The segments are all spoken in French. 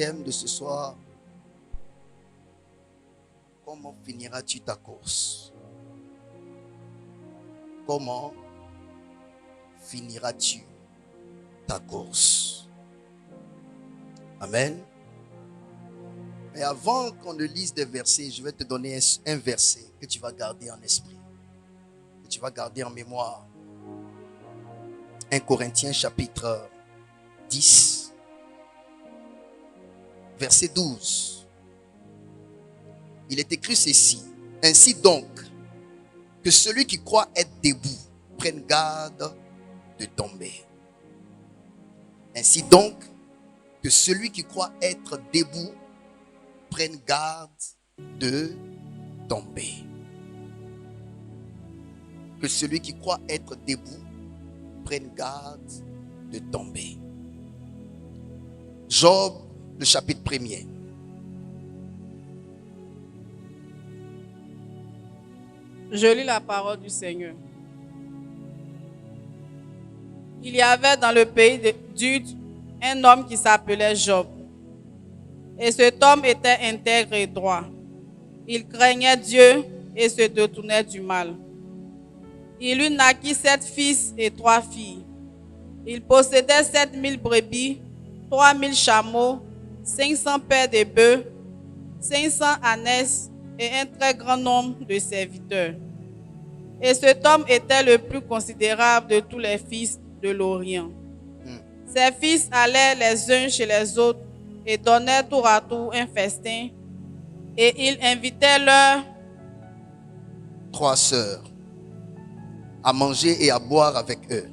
thème de ce soir, comment finiras-tu ta course? Comment finiras-tu ta course? Amen. Mais avant qu'on ne lise des versets, je vais te donner un verset que tu vas garder en esprit, que tu vas garder en mémoire. 1 Corinthiens chapitre 10, verset 12. Il est écrit ceci: ainsi donc, que celui qui croit être debout prenne garde de tomber. Ainsi donc, que celui qui croit être debout prenne garde de tomber. Que celui qui croit être debout prenne garde de tomber. Job, le chapitre 1er. Je lis la parole du Seigneur. Il y avait dans le pays d'Ud un homme qui s'appelait Job. Et cet homme était intègre et droit. Il craignait Dieu et se détournait du mal. Il lui naquit 7 fils et 3 filles. Il possédait 7000 brebis, 3000 chameaux, 500 paires de bœufs, 500 ânesses et un très grand nombre de serviteurs. Et cet homme était le plus considérable de tous les fils de l'Orient. Ses fils allaient les uns chez les autres et donnaient tour à tour un festin. Et il invitait leurs 3 sœurs à manger et à boire avec eux.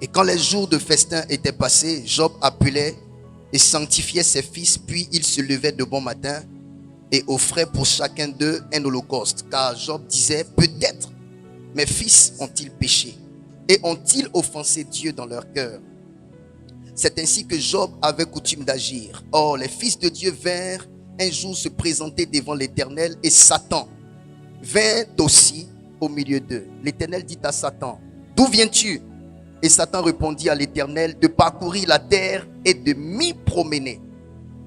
Et quand les jours de festin étaient passés, Job appelait et sanctifiait ses fils, puis il se levait de bon matin et offrait pour chacun d'eux un holocauste. Car Job disait: peut-être mes fils ont-ils péché et ont-ils offensé Dieu dans leur cœur? C'est ainsi que Job avait coutume d'agir. Or, les fils de Dieu vinrent un jour se présenter devant l'Éternel, et Satan vint aussi au milieu d'eux. L'Éternel dit à Satan: d'où viens-tu? Et Satan répondit à l'Éternel: de parcourir la terre et de m'y promener.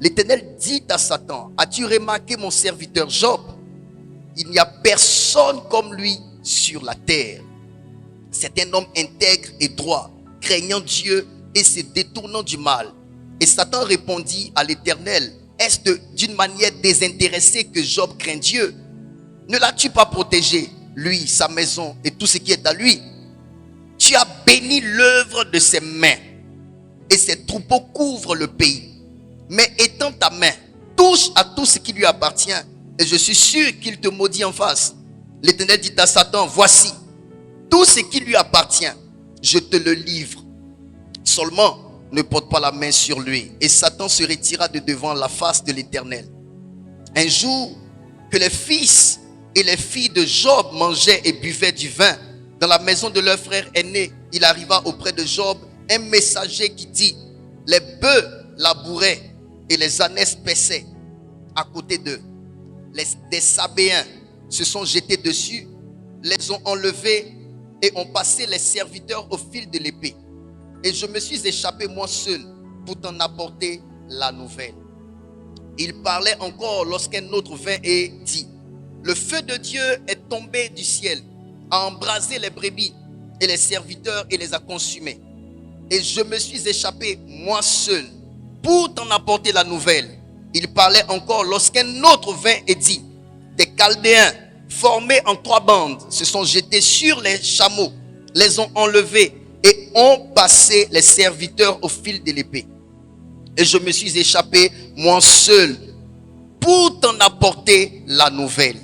L'Éternel dit à Satan: as-tu remarqué mon serviteur Job? Il n'y a personne comme lui sur la terre. C'est un homme intègre et droit, craignant Dieu et se détournant du mal. Et Satan répondit à l'Éternel: est-ce d'une manière désintéressée que Job craint Dieu? Ne l'as-tu pas protégé, lui, sa maison et tout ce qui est à lui? Tu as béni l'œuvre de ses mains, et ses troupeaux couvrent le pays. Mais étends ta main, touche à tout ce qui lui appartient, et je suis sûr qu'il te maudit en face. L'Éternel dit à Satan: voici, tout ce qui lui appartient, je te le livre. Seulement, ne porte pas la main sur lui. Et Satan se retira de devant la face de l'Éternel. Un jour, que les fils et les filles de Job mangeaient et buvaient du vin dans la maison de leur frère aîné, il arriva auprès de Job un messager qui dit: les bœufs labouraient et les ânesses paissaient à côté d'eux. Des Sabéens se sont jetés dessus, les ont enlevés et ont passé les serviteurs au fil de l'épée. Et je me suis échappé moi seul pour t'en apporter la nouvelle. Il parlait encore lorsqu'un autre vint et dit: le feu de Dieu est tombé du ciel, a embrasé les brebis et les serviteurs et les a consumés. Et je me suis échappé moi seul pour t'en apporter la nouvelle. Il parlait encore lorsqu'un autre vint et dit: des Chaldéens formés en 3 bandes se sont jetés sur les chameaux, les ont enlevés et ont passé les serviteurs au fil de l'épée. Et je me suis échappé moi seul pour t'en apporter la nouvelle.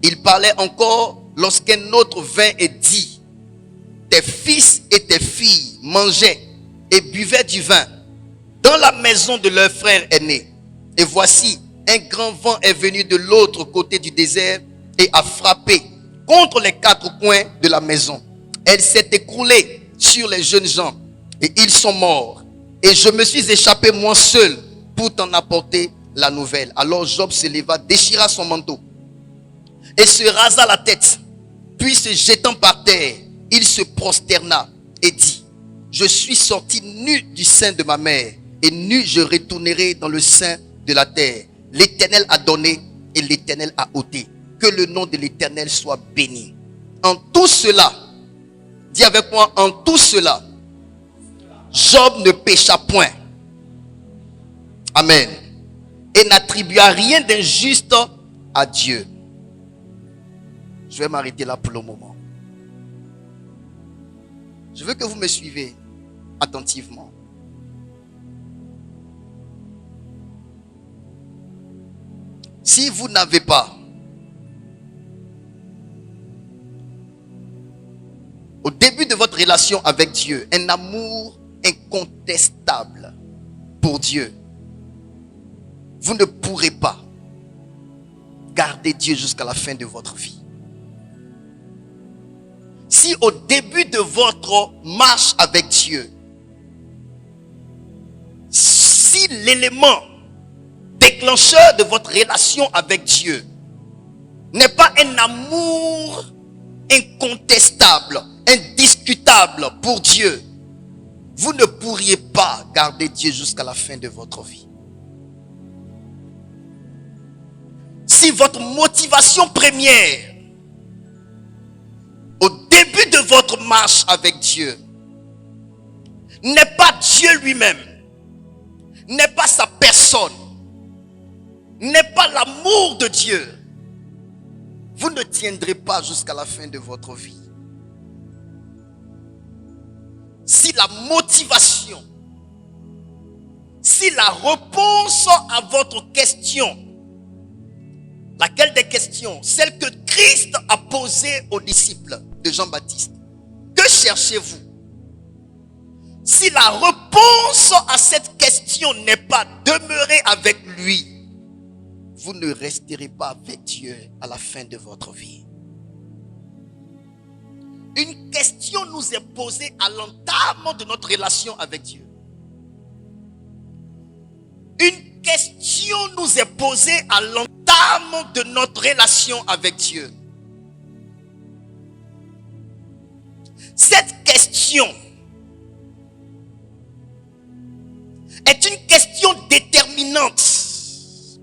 Il parlait encore lorsqu'un autre vint et dit: tes fils et tes filles mangeaient et buvaient du vin dans la maison de leur frère aîné. Et voici, un grand vent est venu de l'autre côté du désert et a frappé contre les 4 coins de la maison. Elle s'est écroulée sur les jeunes gens et ils sont morts. Et je me suis échappé moi seul pour t'en apporter la nouvelle. Alors Job se leva, déchira son manteau et se rasa la tête. Puis se jetant par terre, il se prosterna et dit: je suis sorti nu du sein de ma mère, et nu je retournerai dans le sein de la terre. L'Éternel a donné et l'Éternel a ôté. Que le nom de l'Éternel soit béni. En tout cela, dis avec moi, en tout cela, Job ne pécha point. Amen. Et n'attribua rien d'injuste à Dieu. Je vais m'arrêter là pour le moment. Je veux que vous me suivez attentivement. Si vous n'avez pas au début de votre relation avec Dieu un amour incontestable pour Dieu, vous ne pourrez pas garder Dieu jusqu'à la fin de votre vie. Si au début de votre marche avec Dieu, si l'élément déclencheur de votre relation avec Dieu n'est pas un amour incontestable, indiscutable pour Dieu, vous ne pourriez pas garder Dieu jusqu'à la fin de votre vie. Si votre motivation première au début de votre marche avec Dieu n'est pas Dieu lui-même, n'est pas sa personne, n'est pas l'amour de Dieu, vous ne tiendrez pas jusqu'à la fin de votre vie. Si la motivation, si la réponse à votre question, laquelle des questions? Celle que Christ a posée aux disciples de Jean-Baptiste. Que cherchez-vous? Si la réponse à cette question n'est pas demeurer avec lui, vous ne resterez pas avec Dieu à la fin de votre vie. Une question nous est posée à l'entame de notre relation avec Dieu. Une question nous est posée à l'entame de notre relation avec Dieu. Cette question est une question déterminante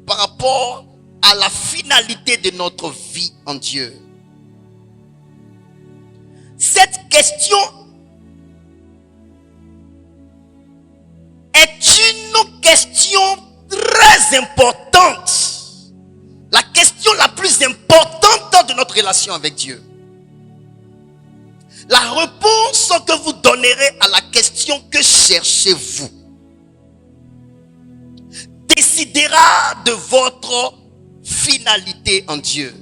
par rapport à la finalité de notre vie en Dieu. Cette question est une question très importante. La question la plus importante de notre relation avec Dieu. La réponse que vous donnerez à la question que cherchez-vous décidera de votre finalité en Dieu.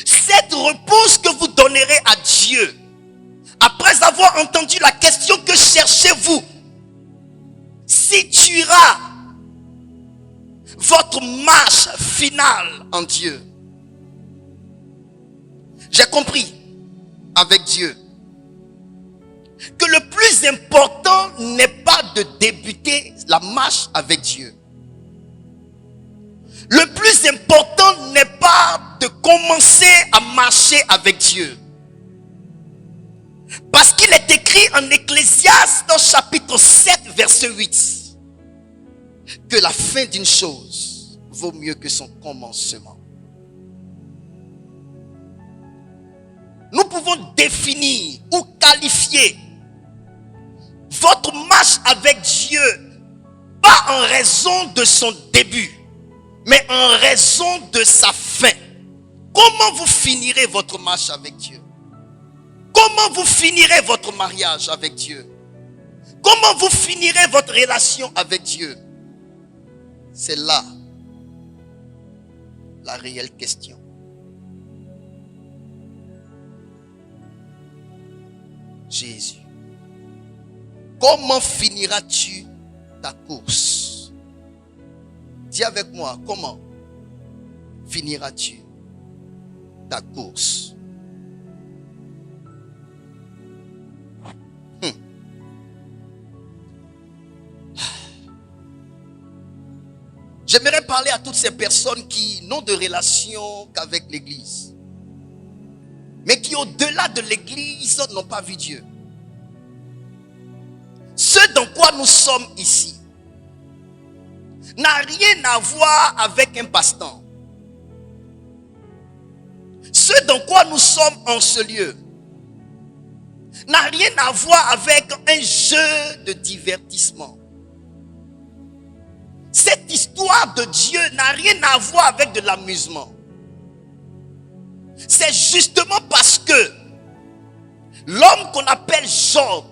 Cette réponse que vous donnerez à Dieu après avoir entendu la question que cherchez-vous situera votre marche finale en Dieu. J'ai compris avec Dieu que le plus important n'est pas de débuter la marche avec Dieu. Le plus important n'est pas de commencer à marcher avec Dieu. Parce qu'il est écrit en Ecclésiaste chapitre 7 verset 8 que la fin d'une chose vaut mieux que son commencement. Nous pouvons définir ou qualifier votre marche avec Dieu pas en raison de son début, mais en raison de sa fin. Comment vous finirez votre marche avec Dieu? Comment vous finirez votre mariage avec Dieu? Comment vous finirez votre relation avec Dieu? C'est là la réelle question. Jésus. Comment finiras-tu ta course? Dis avec moi, comment finiras-tu ta course? J'aimerais parler à toutes ces personnes qui n'ont de relation qu'avec l'église, mais qui au-delà de l'église n'ont pas vu Dieu. Ceux ce dans quoi nous sommes ici n'a rien à voir avec un passe-temps. Ce dans quoi nous sommes en ce lieu n'a rien à voir avec un jeu de divertissement. Cette histoire de Dieu n'a rien à voir avec de l'amusement. C'est justement parce que l'homme qu'on appelle Job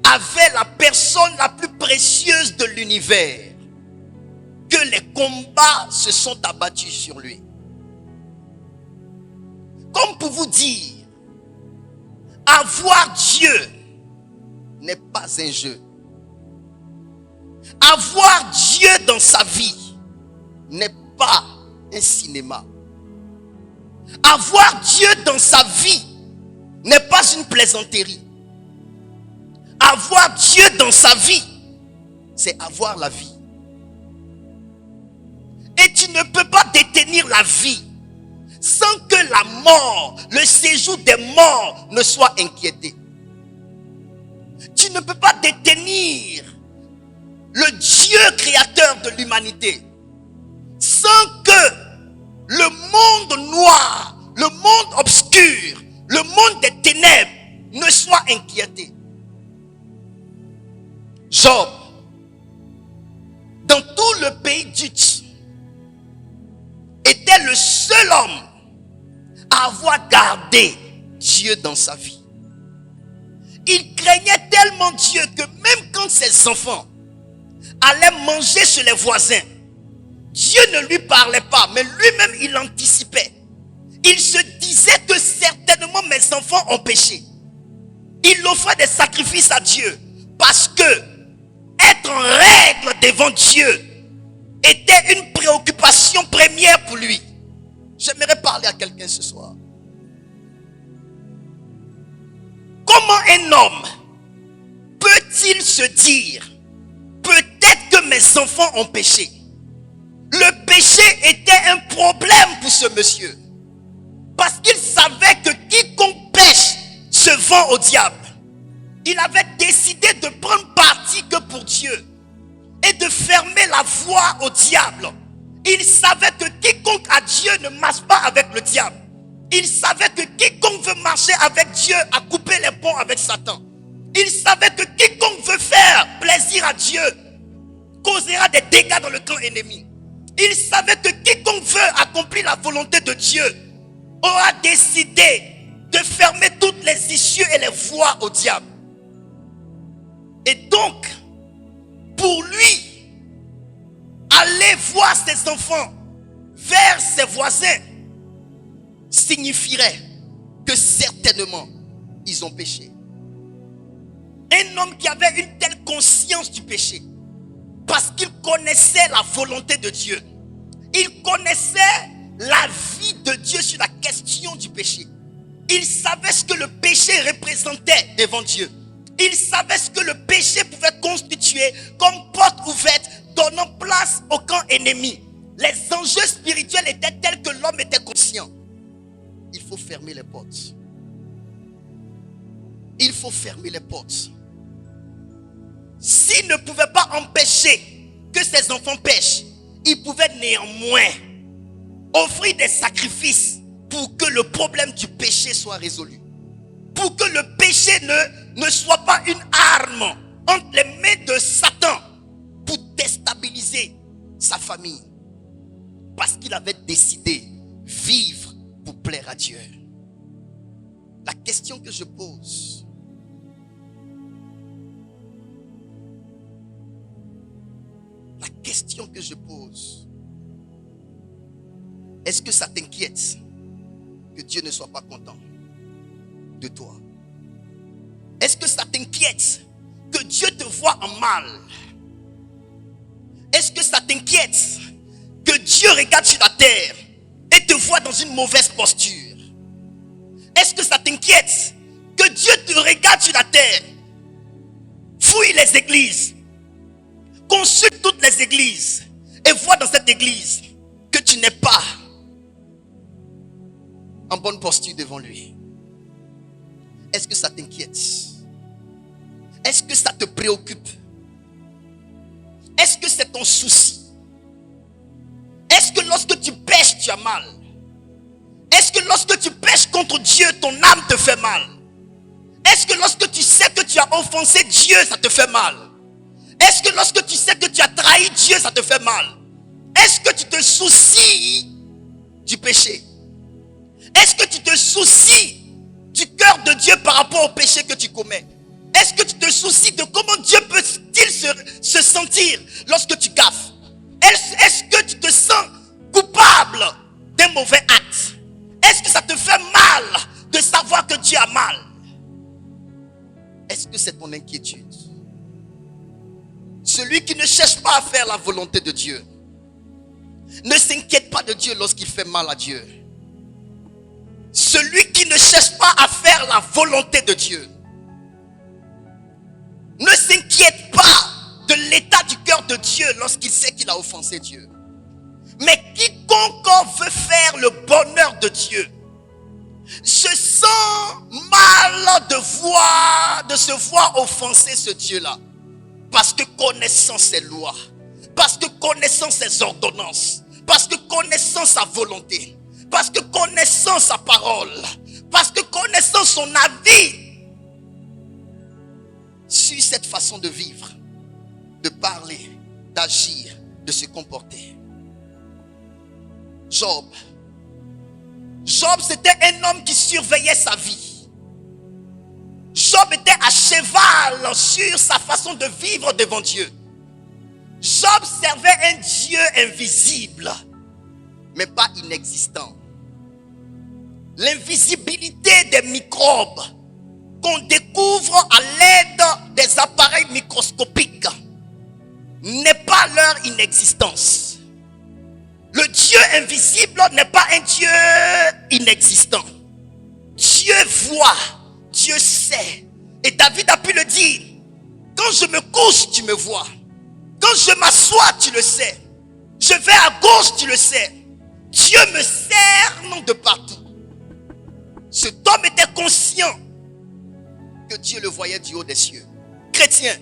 avait la personne la plus précieuse de l'univers que les combats se sont abattus sur lui. Comme pour vous dire, avoir Dieu n'est pas un jeu. Avoir Dieu dans sa vie n'est pas un cinéma. Avoir Dieu dans sa vie n'est pas une plaisanterie. Avoir Dieu dans sa vie, c'est avoir la vie. Et tu ne peux pas détenir la vie sans que la mort, le séjour des morts ne soit inquiété. Tu ne peux pas détenir le Dieu créateur de l'humanité sans que le monde noir, le monde obscur, le monde des ténèbres ne soit inquiété. Job, dans tout le pays d'Uz, était le seul homme à avoir gardé Dieu dans sa vie. Il craignait tellement Dieu que même quand ses enfants allaient manger chez les voisins, Dieu ne lui parlait pas, mais lui-même il anticipait. Il se disait que certainement mes enfants ont péché. Il offrait des sacrifices à Dieu parce que être en règle devant Dieu était une préoccupation première pour lui. J'aimerais parler à quelqu'un ce soir. Comment un homme peut-il se dire, peut-être que mes enfants ont péché? Le péché était un problème pour ce monsieur. Parce qu'il savait que quiconque pêche se vend au diable. Il avait décidé de prendre parti que pour Dieu et de fermer la voie au diable. Il savait que quiconque a Dieu ne marche pas avec le diable. Il savait que quiconque veut marcher avec Dieu a coupé les ponts avec Satan. Il savait que quiconque veut faire plaisir à Dieu causera des dégâts dans le camp ennemi. Il savait que quiconque veut accomplir la volonté de Dieu aura décidé de fermer toutes les issues et les voies au diable. Et donc, pour lui, aller voir ses enfants vers ses voisins signifierait que certainement ils ont péché. Un homme qui avait une telle conscience du péché, parce qu'il connaissait la volonté de Dieu, il connaissait la vie de Dieu sur la question du péché. Il savait ce que le péché représentait devant Dieu. Il savait ce que le péché pouvait constituer comme porte ouverte, donnant place au camp ennemi. Les enjeux spirituels étaient tels que l'homme était conscient. Il faut fermer les portes. Il faut fermer les portes. S'il ne pouvait pas empêcher que ses enfants pêchent, il pouvait néanmoins offrir des sacrifices pour que le problème du péché soit résolu. Pour que le péché ne soit pas une arme entre les mains de Satan pour déstabiliser sa famille. Parce qu'il avait décidé de vivre pour plaire à Dieu. La question que je pose, est-ce que ça t'inquiète que Dieu ne soit pas content de toi? Est-ce que ça t'inquiète que Dieu te voit en mal? Est-ce que ça t'inquiète que Dieu regarde sur la terre et te voit dans une mauvaise posture? Est-ce que ça t'inquiète que Dieu te regarde sur la terre, fouille les églises, consulte toutes les églises et voit dans cette église que tu n'es pas en bonne posture devant lui? Est-ce que ça t'inquiète? Est-ce que ça te préoccupe? Est-ce que c'est ton souci? Est-ce que lorsque tu pêches, tu as mal? Est-ce que lorsque tu pêches contre Dieu, ton âme te fait mal? Est-ce que lorsque tu sais que tu as offensé Dieu, ça te fait mal? Est-ce que lorsque tu sais que tu as trahi Dieu, ça te fait mal? Est-ce que tu te soucies du péché? Est-ce que tu te soucies du cœur de Dieu par rapport au péché que tu commets? Est-ce que tu te soucies de comment Dieu peut-il se sentir lorsque tu gaffes? Est-ce que tu te sens coupable d'un mauvais acte? Est-ce que ça te fait mal de savoir que Dieu a mal? Est-ce que c'est ton inquiétude? Celui qui ne cherche pas à faire la volonté de Dieu ne s'inquiète pas de Dieu lorsqu'il fait mal à Dieu. Celui qui ne cherche pas à faire la volonté de Dieu ne s'inquiète pas de l'état du cœur de Dieu lorsqu'il sait qu'il a offensé Dieu. Mais quiconque veut faire le bonheur de Dieu se sent mal de se voir offenser ce Dieu-là. Parce que connaissant ses lois, parce que connaissant ses ordonnances, parce que connaissant sa volonté, parce que connaissant sa parole, parce que connaissant son avis sur cette façon de vivre, de parler, d'agir, de se comporter. Job, c'était un homme qui surveillait sa vie. Job était à cheval sur sa façon de vivre devant Dieu. Job servait un Dieu invisible, mais pas inexistant. L'invisibilité des microbes qu'on découvre à l'aide des appareils microscopiques n'est pas leur inexistence. Le Dieu invisible n'est pas un Dieu inexistant. Dieu voit, Dieu sait. Et David a pu le dire. Quand je me couche, tu me vois. Quand je m'assois, tu le sais. Je vais à gauche, tu le sais. Dieu me cerne de partout. Cet homme était conscient que Dieu le voyait du haut des cieux. Chrétiens,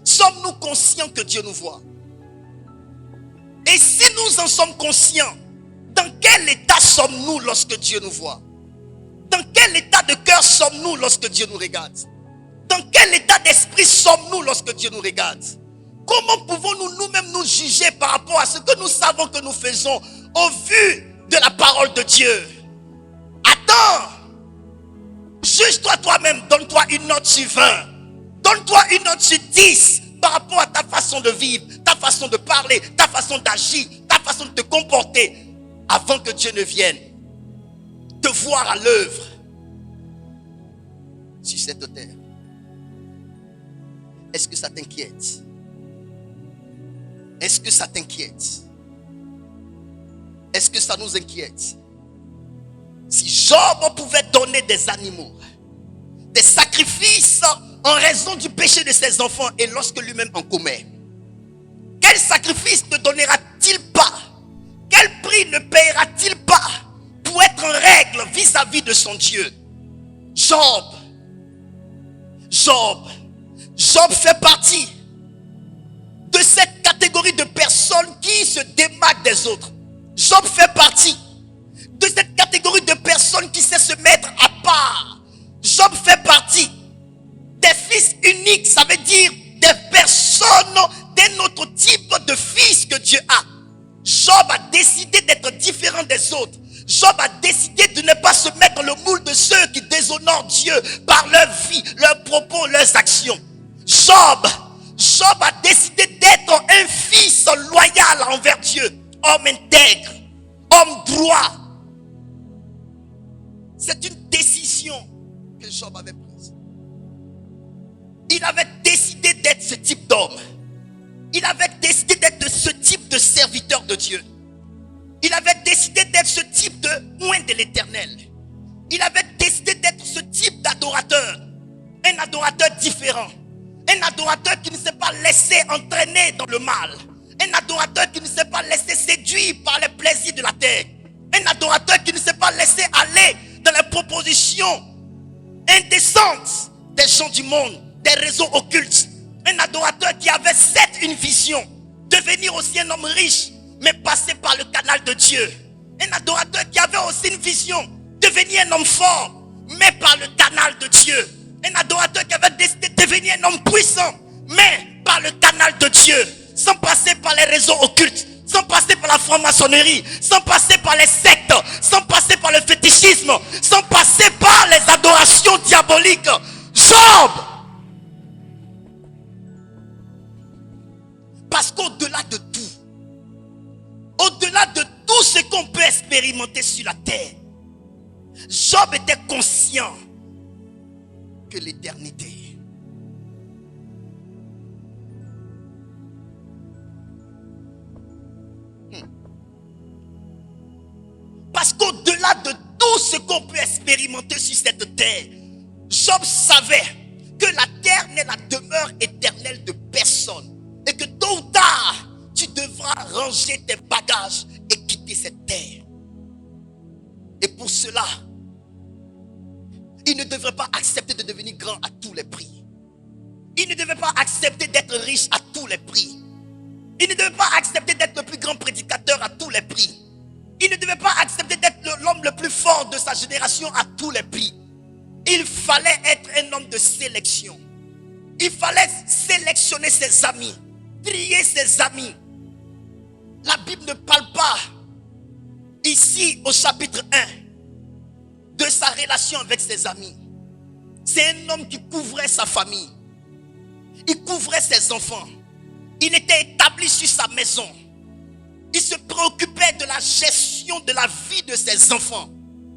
sommes-nous conscients que Dieu nous voit? Et si nous en sommes conscients, dans quel état sommes-nous lorsque Dieu nous voit? Dans quel état de cœur sommes-nous lorsque Dieu nous regarde? Dans quel état d'esprit sommes-nous lorsque Dieu nous regarde? Comment pouvons-nous nous-mêmes nous juger par rapport à ce que nous savons que nous faisons au vu de la parole de Dieu? Attends, juge-toi toi-même, donne-toi une note sur 20, donne-toi une note sur 10 par rapport à ta façon de vivre, ta façon de parler, ta façon d'agir, ta façon de te comporter, avant que Dieu ne vienne te voir à l'œuvre sur cette terre. Est-ce que ça t'inquiète? Est-ce que ça t'inquiète? Est-ce que ça nous inquiète? Si Job pouvait donner des animaux, des sacrifices en raison du péché de ses enfants et lorsque lui-même en commet, quel sacrifice ne donnera-t-il pas? Quel prix ne payera-t-il pas pour être en règle vis-à-vis de son Dieu? Job fait partie de cette catégorie de personnes qui se démarquent des autres. Job fait partie de cette catégorie de personnes qui sait se mettre à part. Job fait partie des fils uniques, ça veut dire des personnes d'un autre type de fils que Dieu a. Job a décidé d'être différent des autres. Job a décidé de ne pas se mettre dans le moule de ceux qui déshonorent Dieu par leur vie, leurs propos, leurs actions. Job a décidé d'être un fils loyal envers Dieu, homme intègre, homme droit. C'est une décision que Job avait prise. Il avait décidé d'être ce type d'homme. Il avait décidé d'être ce type de serviteur de Dieu. Il avait décidé d'être ce type de oint de l'Éternel. Il avait décidé d'être ce type d'adorateur. Un adorateur différent. Un adorateur qui ne s'est pas laissé entraîner dans le mal. Un adorateur qui ne s'est pas laissé séduire par les plaisirs de la terre. Un adorateur qui ne s'est pas laissé aller dans les propositions indécentes des gens du monde. des réseaux occultes. Un adorateur qui avait certes une vision, devenir aussi un homme riche, mais passer par le canal de Dieu. Un adorateur qui avait aussi une vision, devenir un homme fort, mais par le canal de Dieu. Un adorateur qui avait décidé de devenir un homme puissant, mais par le canal de Dieu, sans passer par les réseaux occultes, sans passer par la franc-maçonnerie, sans passer par les sectes, sans passer par le fétichisme, sans passer par les adorations diaboliques. Job! Parce qu'au-delà de tout ce qu'on peut expérimenter sur la terre, Job était conscient que l'éternité, parce qu'au-delà de tout ce qu'on peut expérimenter sur cette terre, Job savait que la terre n'est la demeure éternelle de personne et que tôt ou tard, tu devras ranger tes bagages et quitter cette terre. Et pour cela, il ne devrait pas accepter de devenir grand à tous les prix. Il ne devait pas accepter d'être riche à tous les prix. Il ne devait pas accepter d'être le plus grand prédicateur à tous les prix. Il ne devait pas accepter d'être l'homme le plus fort de sa génération à tous les prix. Il fallait être un homme de sélection. Il fallait sélectionner ses amis, trier ses amis. La Bible ne parle pas ici au chapitre 1 de sa relation avec ses amis. C'est un homme qui couvrait sa famille. Il couvrait ses enfants. Il était établi sur sa maison. Il se préoccupait de la gestion de la vie de ses enfants,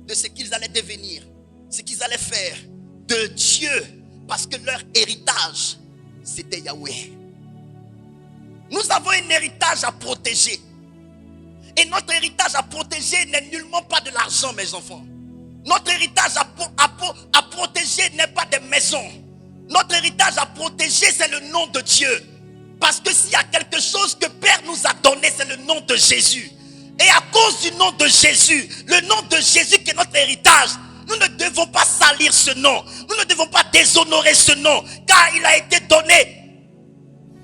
de ce qu'ils allaient devenir, ce qu'ils allaient faire, de Dieu, parce que leur héritage, c'était Yahweh. Nous avons un héritage à protéger. Et notre héritage à protéger n'est nullement pas de l'argent, mes enfants. Notre héritage à protéger n'est pas des maisons. Notre héritage à protéger, c'est le nom de Dieu. Parce que s'il y a quelque chose que Père nous a donné, c'est le nom de Jésus. Et à cause du nom de Jésus, le nom de Jésus qui est notre héritage, nous ne devons pas salir ce nom. Nous ne devons pas déshonorer ce nom. Car il a été donné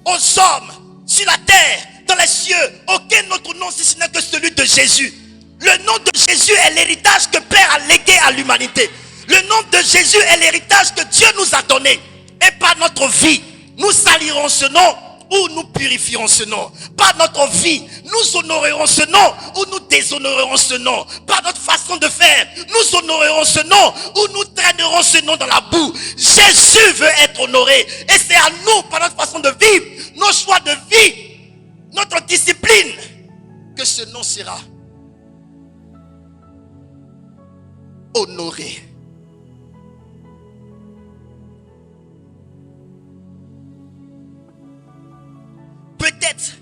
aux hommes sur la terre, dans les cieux. Aucun autre nom si ce n'est que celui de Jésus. Le nom de Jésus est l'héritage que Père a légué à l'humanité. Le nom de Jésus est l'héritage que Dieu nous a donné. Et par notre vie, nous salirons ce nom ou nous purifierons ce nom. Par notre vie, nous honorerons ce nom ou nous déshonorerons ce nom. Par notre façon de faire, nous honorerons ce nom ou nous traînerons ce nom dans la boue. Jésus veut être honoré. Et c'est à nous, par notre façon de vivre, nos choix de vie, notre discipline, que ce nom sera honoré. Peut-être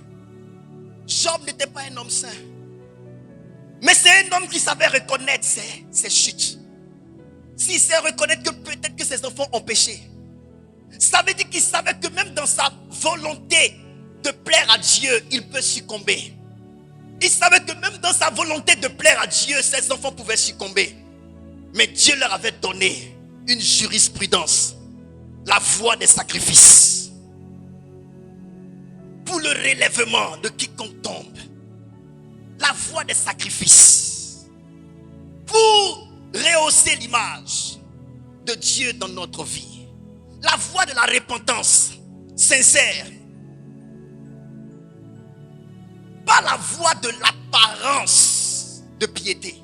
Job n'était pas un homme saint, mais c'est un homme qui savait reconnaître ses chutes. S'il sait reconnaître que peut-être que ses enfants ont péché, ça veut dire qu'il savait que même dans sa volonté de plaire à Dieu, il peut succomber. Il savait que même dans sa volonté de plaire à Dieu, ses enfants pouvaient succomber. Mais Dieu leur avait donné une jurisprudence, la voie des sacrifices, pour le relèvement de quiconque tombe. La voie des sacrifices, pour rehausser l'image de Dieu dans notre vie. La voie de la repentance sincère. Pas la voie de l'apparence de piété,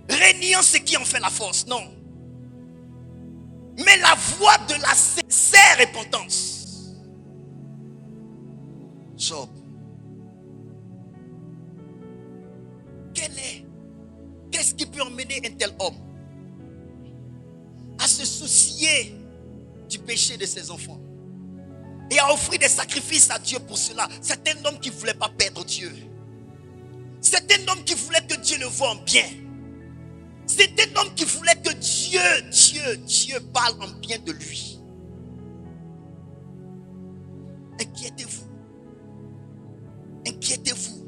régnant ce qui en fait la force, non. Mais la voie de la sincère repentance. Job, qu'est-ce qui peut emmener un tel homme à se soucier du péché de ses enfants et à offrir des sacrifices à Dieu pour cela? C'est un homme qui ne voulait pas perdre Dieu. C'est un homme qui voulait que Dieu le voie en bien. C'est un homme qui voulait que Dieu parle en bien de lui. Inquiétez-vous. Inquiétez-vous.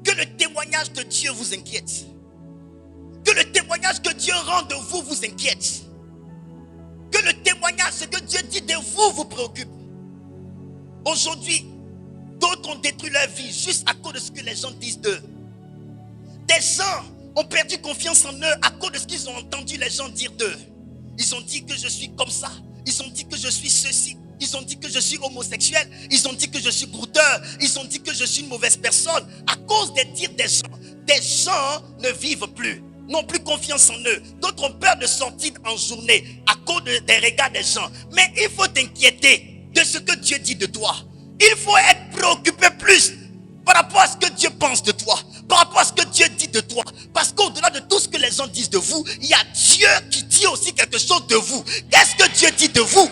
Que le témoignage de Dieu vous inquiète. Que le témoignage que Dieu rend de vous vous inquiète. Que que le témoignage, ce que Dieu dit de vous, vous préoccupe. Aujourd'hui, d'autres ont détruit leur vie juste à cause de ce que les gens disent d'eux. Des gens ont perdu confiance en eux à cause de ce qu'ils ont entendu les gens dire d'eux. Ils ont dit que je suis comme ça. Ils ont dit que je suis ceci. Ils ont dit que je suis homosexuel. Ils ont dit que je suis brouteur. Ils ont dit que je suis une mauvaise personne. À cause des dires des gens ne vivent plus, n'ont plus confiance en eux. D'autres ont peur de sortir en journée à cause des regards des gens. Mais il faut t'inquiéter de ce que Dieu dit de toi. Il faut être préoccupé plus par rapport à ce que Dieu pense de toi, par rapport à ce que Dieu dit de toi. Parce qu'au-delà de tout ce que les gens disent de vous, il y a Dieu qui dit aussi quelque chose de vous. Qu'est-ce que Dieu dit de vous?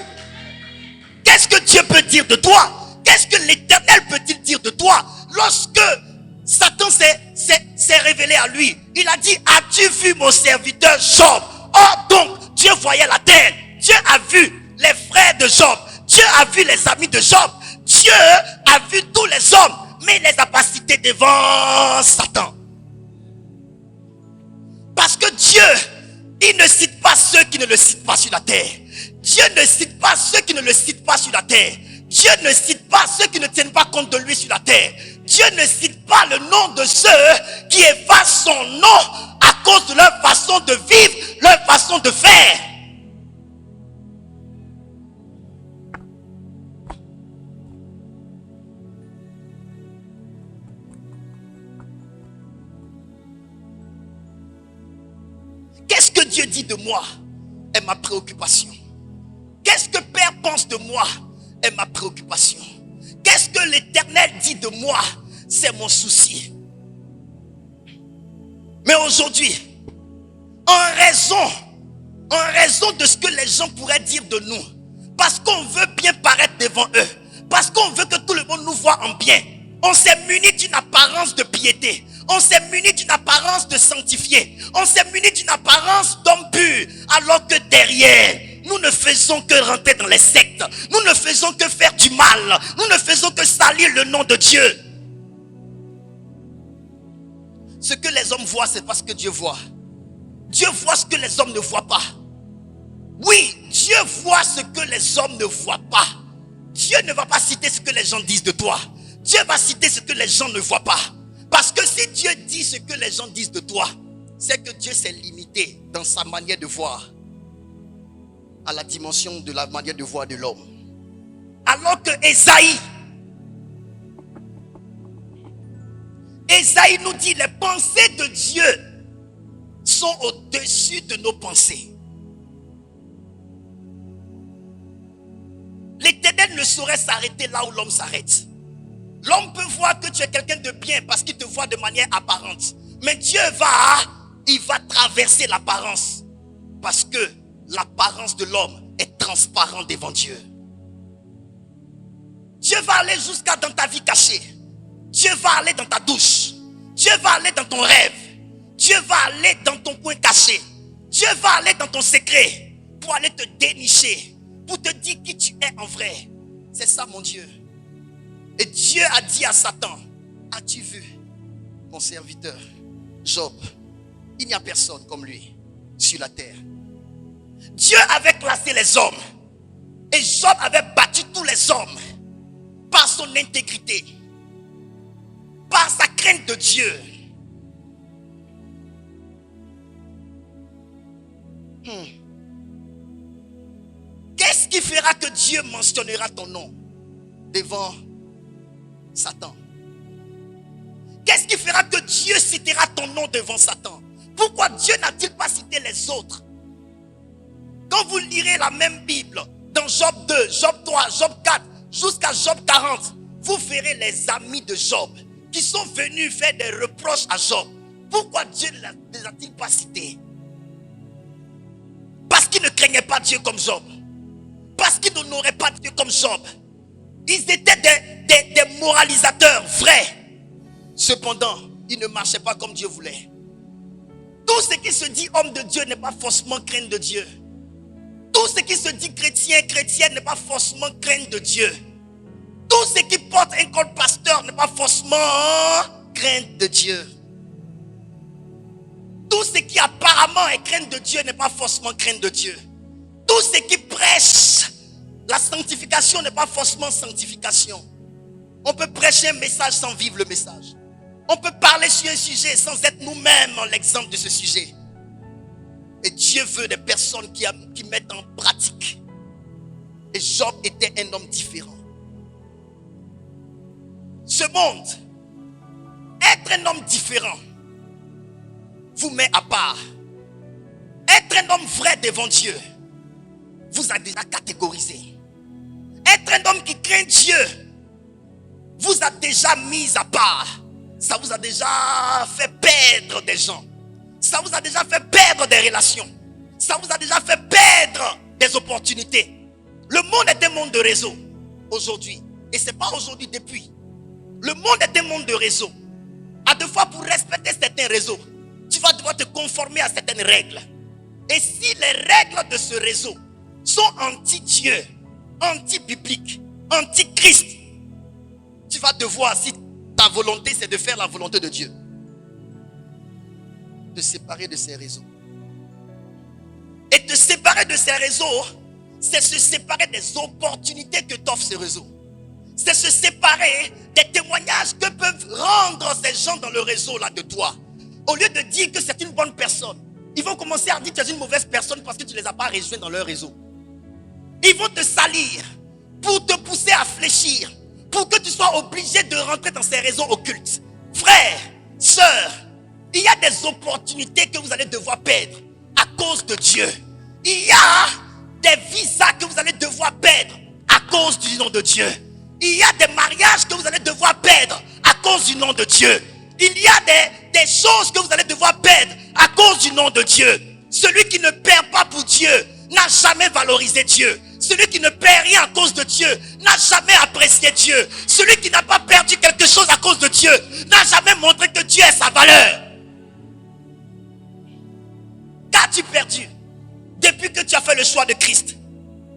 Qu'est-ce que Dieu peut dire de toi? Qu'est-ce que l'Éternel peut-il dire de toi? Lorsque Satan s'est révélé à lui, il a dit: as-tu vu mon serviteur Job? Oh, donc Dieu voyait la terre. Dieu a vu les frères de Job. Dieu a vu les amis de Job. Dieu a vu tous les hommes, mais il les a pas cités devant Satan. Parce que Dieu, il ne cite pas ceux qui ne le citent pas sur la terre. Dieu ne cite pas ceux qui ne le citent pas sur la terre. Dieu ne cite pas ceux qui ne tiennent pas compte de lui sur la terre. Dieu ne cite pas le nom de ceux qui effacent son nom à cause de leur façon de vivre, leur façon de faire. Qu'est-ce que Dieu dit de moi est ma préoccupation. Qu'est-ce que Père pense de moi est ma préoccupation. Qu'est-ce que l'Éternel dit de moi, c'est mon souci. Mais aujourd'hui, en raison de ce que les gens pourraient dire de nous, parce qu'on veut bien paraître devant eux, parce qu'on veut que tout le monde nous voit en bien, on s'est muni d'une apparence de piété. On s'est muni d'une apparence de sanctifié. On s'est muni d'une apparence d'homme pur. Alors que derrière, nous ne faisons que rentrer dans les sectes. Nous ne faisons que faire du mal. Nous ne faisons que salir le nom de Dieu. Ce que les hommes voient, c'est pas ce que Dieu voit. Dieu voit ce que les hommes ne voient pas. Oui, Dieu voit ce que les hommes ne voient pas. Dieu ne va pas citer ce que les gens disent de toi. Dieu va citer ce que les gens ne voient pas. Parce que si Dieu dit ce que les gens disent de toi, c'est que Dieu s'est limité dans sa manière de voir à la dimension de la manière de voir de l'homme. Alors que Ésaïe nous dit: les pensées de Dieu sont au-dessus de nos pensées. L'Éternel ne saurait s'arrêter là où l'homme s'arrête. L'homme peut voir que tu es quelqu'un de bien parce qu'il te voit de manière apparente. Mais Dieu il va traverser l'apparence. Parce que l'apparence de l'homme est transparente devant Dieu. Dieu va aller jusqu'à dans ta vie cachée. Dieu va aller dans ta douche. Dieu va aller dans ton rêve. Dieu va aller dans ton coin caché. Dieu va aller dans ton secret pour aller te dénicher, pour te dire qui tu es en vrai. C'est ça, mon Dieu. Et Dieu a dit à Satan: as-tu vu mon serviteur Job? Il n'y a personne comme lui sur la terre. Dieu avait classé les hommes. Et Job avait battu tous les hommes par son intégrité, par sa crainte de Dieu. Qu'est-ce qui fera que Dieu mentionnera ton nom devant Satan? Qu'est-ce qui fera que Dieu citera ton nom devant Satan? Pourquoi Dieu n'a-t-il pas cité les autres? Quand vous lirez la même Bible, dans Job 2, Job 3, Job 4, jusqu'à Job 40, vous verrez les amis de Job qui sont venus faire des reproches à Job. Pourquoi Dieu ne les a-t-il pas cités? Parce qu'ils ne craignaient pas Dieu comme Job. Parce qu'ils n'honoraient pas Dieu comme Job. Ils étaient des moralisateurs vrais. Cependant, ils ne marchaient pas comme Dieu voulait. Tout ce qui se dit homme de Dieu n'est pas forcément crainte de Dieu. Tout ce qui se dit chrétien, chrétienne n'est pas forcément crainte de Dieu. Tout ce qui porte un col pasteur n'est pas forcément crainte de Dieu. Tout ce qui apparemment est crainte de Dieu n'est pas forcément crainte de Dieu. Tout ce qui prêche la sanctification n'est pas forcément sanctification. On peut prêcher un message sans vivre le message. On peut parler sur un sujet sans être nous-mêmes l'exemple de ce sujet. Et Dieu veut des personnes qui mettent en pratique. Et Job était un homme différent. Ce monde, être un homme différent, vous met à part. Être un homme vrai devant Dieu, vous a déjà catégorisé. Être un homme qui craint Dieu, vous a déjà mis à part. Ça vous a déjà fait perdre des gens. Ça vous a déjà fait perdre des relations. Ça vous a déjà fait perdre des opportunités. Le monde est un monde de réseau aujourd'hui. Et ce n'est pas aujourd'hui, depuis. Le monde est un monde de réseau. À deux fois, pour respecter certains réseaux, tu vas devoir te conformer à certaines règles. Et si les règles de ce réseau sont anti-Dieu, anti-bibliques, anti-Christ, tu vas devoir, si ta volonté c'est de faire la volonté de Dieu, te séparer de ces réseaux. Et te séparer de ces réseaux, c'est se séparer des opportunités que t'offre ces réseaux. C'est se séparer des témoignages que peuvent rendre ces gens dans le réseau là de toi. Au lieu de dire que c'est une bonne personne, ils vont commencer à dire que tu es une mauvaise personne parce que tu ne les as pas rejoints dans leur réseau. Ils vont te salir pour te pousser à fléchir, pour que tu sois obligé de rentrer dans ces réseaux occultes. Frères, sœurs, il y a des opportunités que vous allez devoir perdre à cause de Dieu. Il y a des visas que vous allez devoir perdre à cause du nom de Dieu. Il y a des mariages que vous allez devoir perdre à cause du nom de Dieu. Il y a des choses que vous allez devoir perdre à cause du nom de Dieu. Celui qui ne perd pas pour Dieu n'a jamais valorisé Dieu. Celui qui ne perd rien à cause de Dieu n'a jamais apprécié Dieu. Celui qui n'a pas perdu quelque chose à cause de Dieu n'a jamais montré que Dieu est sa valeur. Qu'as-tu perdu depuis que tu as fait le choix de Christ?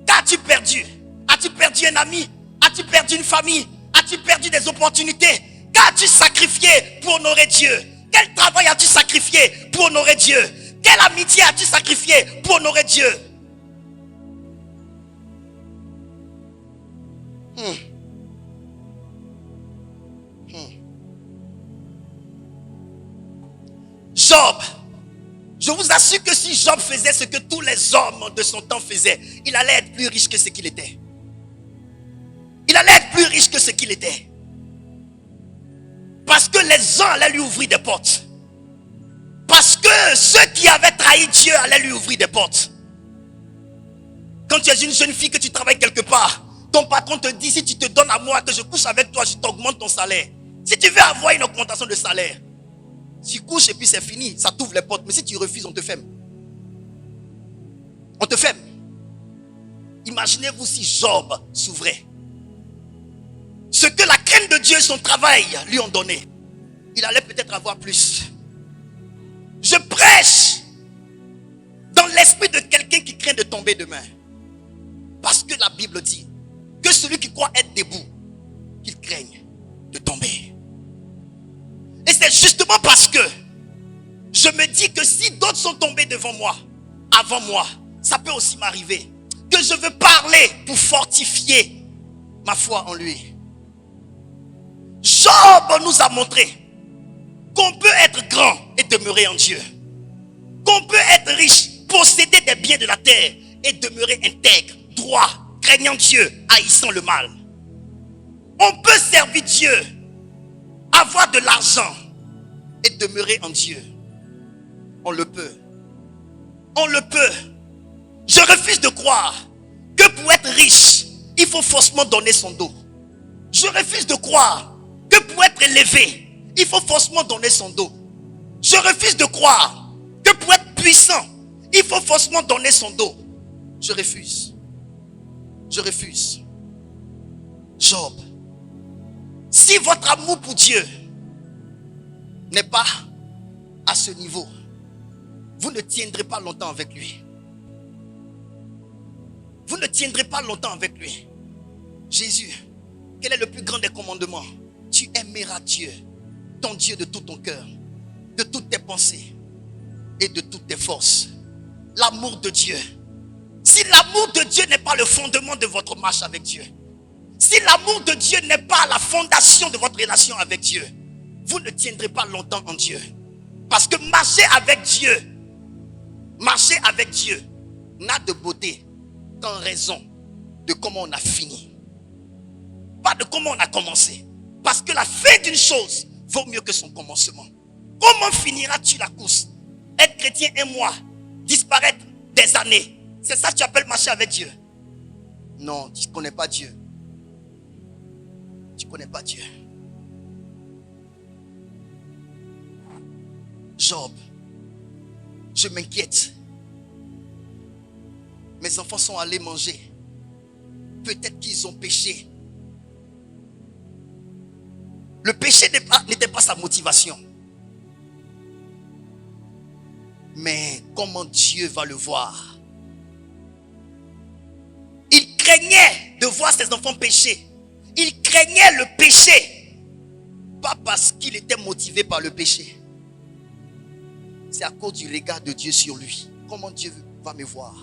Qu'as-tu perdu? As-tu perdu un ami? As-tu perdu une famille? As-tu perdu des opportunités? Qu'as-tu sacrifié pour honorer Dieu? Quel travail as-tu sacrifié pour honorer Dieu? Quelle amitié as-tu sacrifié pour honorer Dieu? Job, je vous assure que si Job faisait ce que tous les hommes de son temps faisaient, il allait être plus riche que ce qu'il était. Il allait être plus riche que ce qu'il était. Parce que les gens allaient lui ouvrir des portes. Parce que ceux qui avaient trahi Dieu allaient lui ouvrir des portes. Quand tu es une jeune fille que tu travailles quelque part, ton patron te dit, si tu te donnes à moi, que je couche avec toi, je t'augmente ton salaire. Si tu veux avoir une augmentation de salaire, tu couches et puis c'est fini, ça t'ouvre les portes. Mais si tu refuses, on te ferme. On te ferme. Imaginez-vous si Job s'ouvrait. Ce que la crainte de Dieu et son travail lui ont donné, il allait peut-être avoir plus. Je prêche dans l'esprit de quelqu'un qui craint de tomber demain. Parce que la Bible dit que celui qui croit être debout, qu'il craigne de tomber. Et c'est justement parce que je me dis que si d'autres sont tombés devant moi, avant moi, ça peut aussi m'arriver. Que je veux parler pour fortifier ma foi en lui. Job nous a montré qu'on peut être grand et demeurer en Dieu. Qu'on peut être riche, posséder des biens de la terre et demeurer intègre, droit, craignant Dieu, haïssant le mal. On peut servir Dieu, avoir de l'argent et demeurer en Dieu. On le peut. On le peut. Je refuse de croire que pour être riche, il faut forcément donner son dos. Je refuse de croire que pour être élevé, il faut forcément donner son dos. Je refuse de croire que pour être puissant, il faut forcément donner son dos. Je refuse. Je refuse. Job, si votre amour pour Dieu n'est pas à ce niveau, vous ne tiendrez pas longtemps avec lui. Vous ne tiendrez pas longtemps avec lui. Jésus, quel est le plus grand des commandements? Tu aimeras Dieu, ton Dieu de tout ton cœur, de toutes tes pensées et de toutes tes forces. L'amour de Dieu. Si Si l'amour de Dieu n'est pas le fondement de votre marche avec Dieu, si l'amour de Dieu n'est pas la fondation de votre relation avec Dieu, vous ne tiendrez pas longtemps en Dieu. Parce que marcher avec Dieu n'a de beauté qu'en raison de comment on a fini. Pas de comment on a commencé. Parce que la fin d'une chose vaut mieux que son commencement. Comment finiras-tu la course? Être chrétien un mois, disparaître des années. C'est ça que tu appelles marcher avec Dieu? Non, tu ne connais pas Dieu. Tu ne connais pas Dieu. Job, je m'inquiète. Mes enfants sont allés manger. Peut-être qu'ils ont péché. Le péché n'était pas sa motivation. Mais comment Dieu va le voir? Il craignait de voir ses enfants pécher. Il craignait le péché. Pas parce qu'il était motivé par le péché. C'est à cause du regard de Dieu sur lui. Comment Dieu va me voir?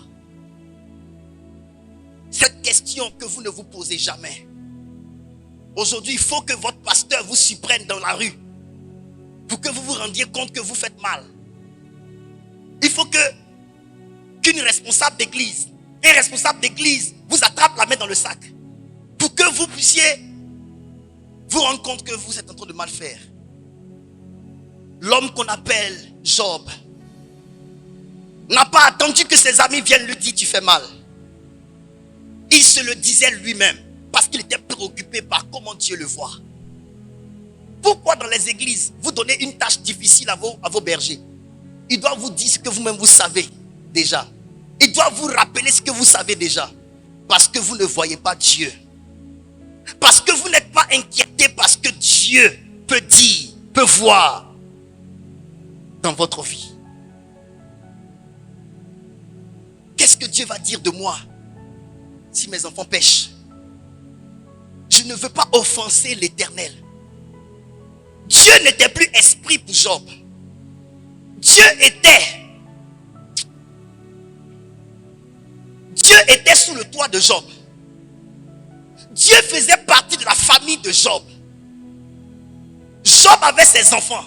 Cette question que vous ne vous posez jamais. Aujourd'hui, il faut que votre pasteur vous surprenne dans la rue pour que vous vous rendiez compte que vous faites mal. Il faut qu'une responsable d'église, un responsable d'église vous attrape la main dans le sac pour que vous puissiez vous rendre compte que vous êtes en train de mal faire. L'homme qu'on appelle Job n'a pas attendu que ses amis viennent lui dire tu fais mal. Il se le disait lui-même parce qu'il était préoccupé par comment Dieu le voit. Pourquoi dans les églises vous donnez une tâche difficile à vos bergers? Il doit vous dire ce que vous-même vous savez déjà. Il doit vous rappeler ce que vous savez déjà. Parce que vous ne voyez pas Dieu. Parce que vous n'êtes pas inquiété parce que Dieu peut dire, peut voir dans votre vie. Qu'est-ce que Dieu va dire de moi si mes enfants pêchent? Je ne veux pas offenser l'Éternel. Dieu n'était plus esprit pour Job. Dieu était sous le toit de Job. Dieu faisait partie de la famille de Job. Job avait ses enfants.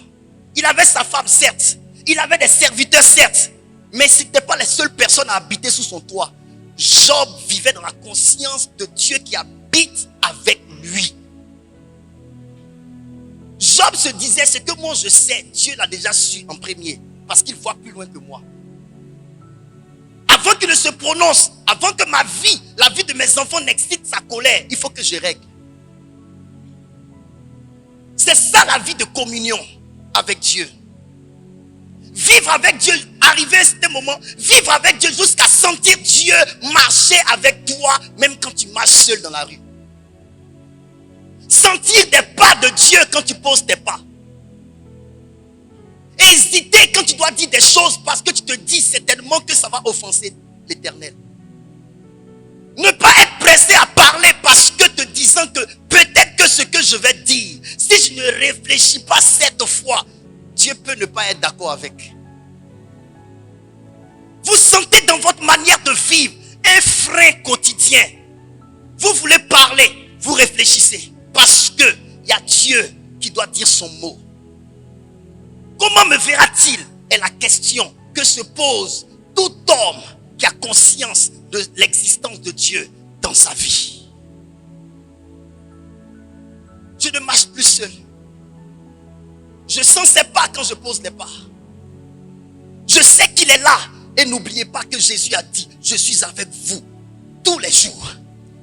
Il avait sa femme, certes. Il avait des serviteurs, certes. Mais ce n'était pas les seules personnes à habiter sous son toit. Job vivait dans la conscience de Dieu qui habite avec lui. Job se disait, ce que moi je sais, Dieu l'a déjà su en premier. Parce qu'il voit plus loin que moi. Avant qu'il ne se prononce, avant que ma vie, la vie de mes enfants n'excite sa colère, il faut que je règle. C'est ça la vie de communion avec Dieu. Vivre avec Dieu, arriver à ce moment, vivre avec Dieu jusqu'à sentir Dieu marcher avec toi, même quand tu marches seul dans la rue. Sentir des pas de Dieu quand tu poses tes pas. Hésiter quand tu dois dire des choses parce que tu te dis certainement que ça va offenser l'Éternel. Ne pas être pressé à parler parce que te disant que peut-être que ce que je vais dire, si je ne réfléchis pas cette fois, Dieu peut ne pas être d'accord avec. Vous sentez dans votre manière de vivre un frein quotidien. Vous voulez parler, vous réfléchissez. Parce que il y a Dieu qui doit dire son mot. Comment me verra-t-il? Est la question que se pose tout homme qui a conscience de l'existence de Dieu dans sa vie. Je ne marche plus seul. Je sens ses pas quand je pose les pas. Je sais qu'il est là. Et n'oubliez pas que Jésus a dit, je suis avec vous tous les jours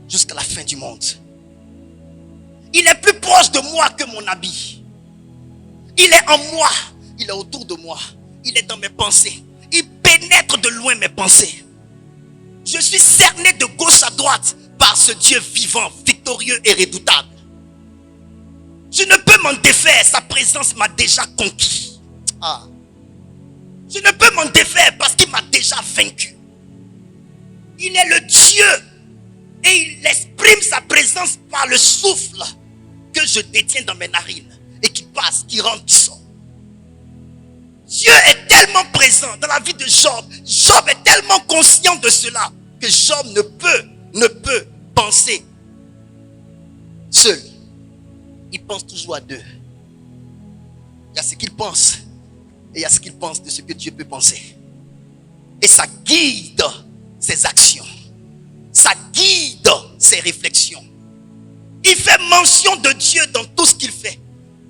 jusqu'à la fin du monde. Il est plus proche de moi que mon habit. Il est en moi. Il est autour de moi. Il est dans mes pensées. Il pénètre de loin mes pensées. Je suis cerné de gauche à droite par ce Dieu vivant, victorieux et redoutable. Je ne peux m'en défaire. Sa présence m'a déjà conquis. Je ne peux m'en défaire parce qu'il m'a déjà vaincu. Il est le Dieu et il exprime sa présence par le souffle que je détiens dans mes narines et qui passe, qui rentre, qui sort. Dieu est tellement présent dans la vie de Job. Job est tellement conscient de cela que Job ne peut penser seul. Il pense toujours à deux. Il y a ce qu'il pense et il y a ce qu'il pense de ce que Dieu peut penser. Et ça guide ses actions. Ça guide ses réflexions. Il fait mention de Dieu dans tout ce qu'il fait.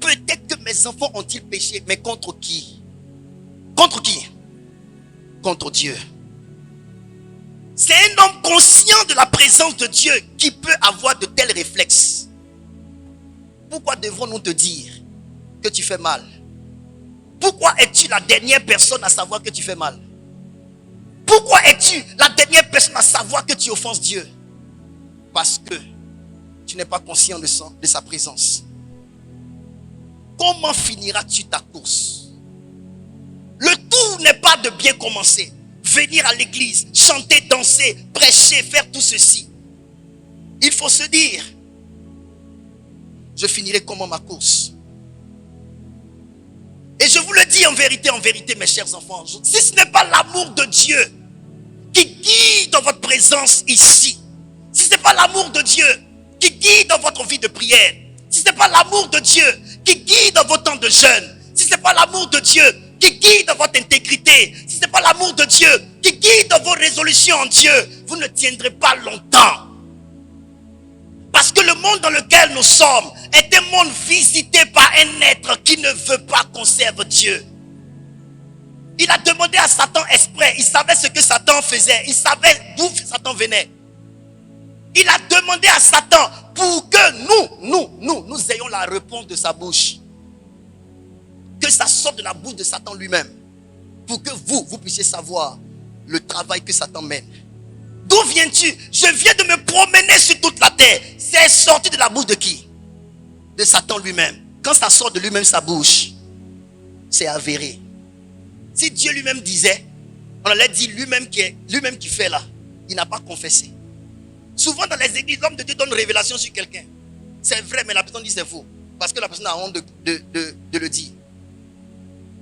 Peut-être que mes enfants ont-ils péché, mais contre qui? Contre qui? Contre Dieu. C'est un homme conscient de la présence de Dieu qui peut avoir de tels réflexes. Pourquoi devrons-nous te dire que tu fais mal? Pourquoi es-tu la dernière personne à savoir que tu fais mal? Pourquoi es-tu la dernière personne à savoir que tu offenses Dieu? Parce que tu n'es pas conscient de sa présence. Comment finiras-tu ta course? Le tout n'est pas de bien commencer. Venir à l'église, chanter, danser, prêcher, faire tout ceci. Il faut se dire, je finirai comment ma course? Et je vous le dis en vérité, mes chers enfants, si ce n'est pas l'amour de Dieu qui guide dans votre présence ici, si ce n'est pas l'amour de Dieu qui guide dans votre vie de prière, si ce n'est pas l'amour de Dieu qui guide dans vos temps de jeûne, si ce n'est pas l'amour de Dieu qui guide dans votre intégrité, si ce n'est pas l'amour de Dieu qui guide dans vos résolutions en Dieu, vous ne tiendrez pas longtemps. Parce que le monde dans lequel nous sommes est un monde visité par un être qui ne veut pas qu'on serve Dieu. Il a demandé à Satan exprès, il savait ce que Satan faisait, il savait d'où Satan venait. Il a demandé à Satan pour que nous ayons la réponse de sa bouche. Que ça sorte de la bouche de Satan lui-même. Pour que vous puissiez savoir le travail que Satan mène. D'où viens-tu? Je viens de me promener sur toute la terre. C'est sorti de la bouche de qui? De Satan lui-même. Quand ça sort de lui-même sa bouche, c'est avéré. Si Dieu lui-même disait, on allait dire lui-même qui fait là, il n'a pas confessé. Souvent dans les églises, l'homme de Dieu donne une révélation sur quelqu'un. C'est vrai, mais la personne dit c'est faux. Parce que la personne a honte de le dire.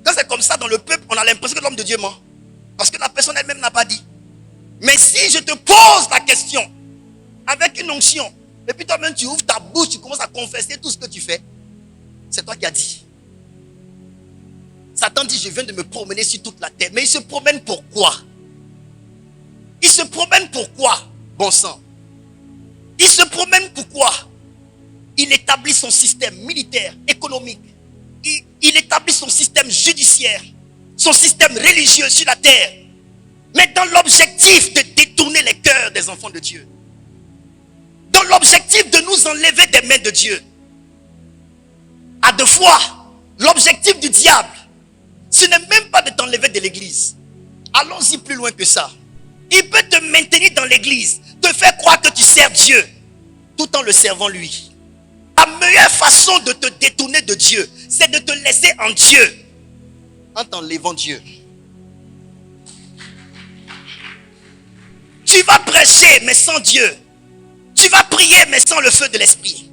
Quand c'est comme ça dans le peuple, on a l'impression que l'homme de Dieu ment. Parce que la personne elle-même n'a pas dit. Mais si je te pose la question avec une onction, et puis toi-même tu ouvres ta bouche, tu commences à confesser tout ce que tu fais, c'est toi qui as dit. Satan dit, je viens de me promener sur toute la terre. Mais il se promène pourquoi? Il se promène pourquoi? Bon sang. Il se promène pourquoi? Il établit son système militaire, économique. Il établit son système judiciaire, son système religieux sur la terre. Mais dans l'objectif de détourner les cœurs des enfants de Dieu. Dans l'objectif de nous enlever des mains de Dieu. À deux fois, l'objectif du diable, ce n'est même pas de t'enlever de l'église. Allons-y plus loin que ça. Il peut te maintenir dans l'église, te faire croire que tu sers Dieu, tout en le servant lui. La meilleure façon de te détourner de Dieu, c'est de te laisser en Dieu, en t'enlevant Dieu. Tu vas prêcher, mais sans Dieu. Tu vas prier, mais sans le feu de l'esprit.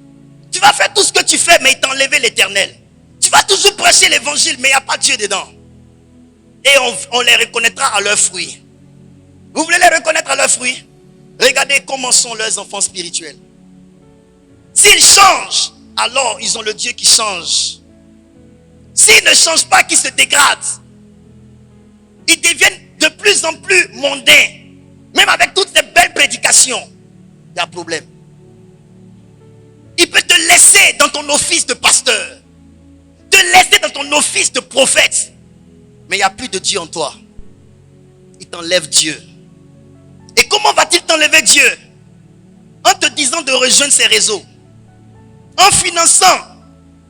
Tu vas faire tout ce que tu fais, mais il t'a enlevé l'Éternel. Tu vas toujours prêcher l'évangile, mais il n'y a pas Dieu dedans. Et on les reconnaîtra à leurs fruits. Vous voulez les reconnaître à leurs fruits? Regardez comment sont leurs enfants spirituels. S'ils changent, alors ils ont le Dieu qui change. S'ils ne changent pas, qui se dégradent, ils deviennent de plus en plus mondains. Même avec toutes ces belles prédications, il y a un problème. Il peut te laisser dans ton office de pasteur, te laisser dans ton office de prophète, mais il n'y a plus de Dieu en toi. Il t'enlève Dieu. Et comment va-t-il t'enlever Dieu? En te disant de rejoindre ses réseaux, en finançant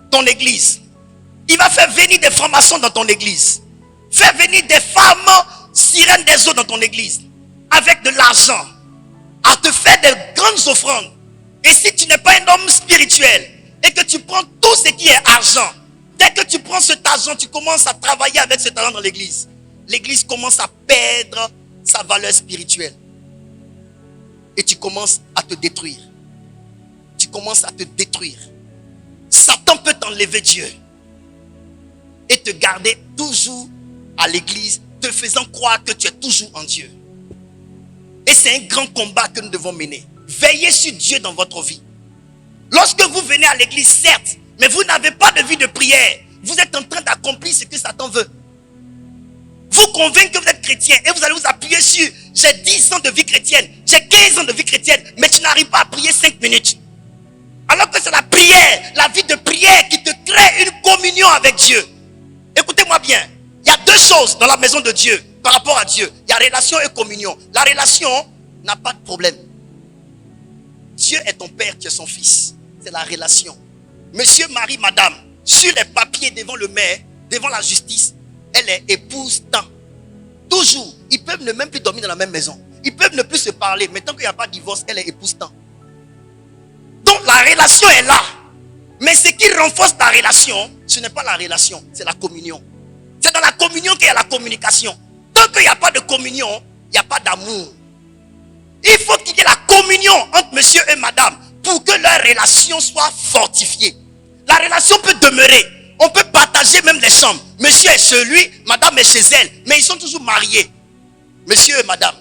ton église. Il va faire venir des francs-maçons dans ton église, faire venir des femmes sirènes des eaux dans ton église, avec de l'argent, à te faire de grandes offrandes. Et si tu n'es pas un homme spirituel, et que tu prends tout ce qui est argent, dès que tu prends cet argent, tu commences à travailler avec ce talent dans l'église. L'église commence à perdre sa valeur spirituelle. Et tu commences à te détruire. Tu commences à te détruire. Satan peut t'enlever Dieu et te garder toujours à l'église, te faisant croire que tu es toujours en Dieu. Et c'est un grand combat que nous devons mener. Veillez sur Dieu dans votre vie. Lorsque vous venez à l'église, certes, mais vous n'avez pas de vie de prière. Vous êtes en train d'accomplir ce que Satan veut. Vous convaincre que vous êtes chrétien et vous allez vous appuyer sur j'ai 10 ans de vie chrétienne, j'ai 15 ans de vie chrétienne, mais tu n'arrives pas à prier 5 minutes. Alors que c'est la prière, la vie de prière qui te crée une communion avec Dieu. Écoutez-moi bien, il y a deux choses dans la maison de Dieu par rapport à Dieu. Il y a relation et communion. La relation n'a pas de problème. Dieu est ton père, tu es son fils. C'est la relation. Monsieur, Marie, madame, sur les papiers devant le maire, devant la justice, elle est épouse tant. Toujours. Ils peuvent ne même plus dormir dans la même maison. Ils peuvent ne plus se parler. Mais tant qu'il n'y a pas de divorce, elle est épouse tant. Donc la relation est là. Mais ce qui renforce la relation, ce n'est pas la relation, c'est la communion. C'est dans la communion qu'il y a la communication. Tant qu'il n'y a pas de communion, il n'y a pas d'amour. Il faut qu'il y ait la communion entre monsieur et madame pour que leur relation soit fortifiée. La relation peut demeurer. On peut partager même les chambres. Monsieur est chez lui, madame est chez elle. Mais ils sont toujours mariés. Monsieur et madame.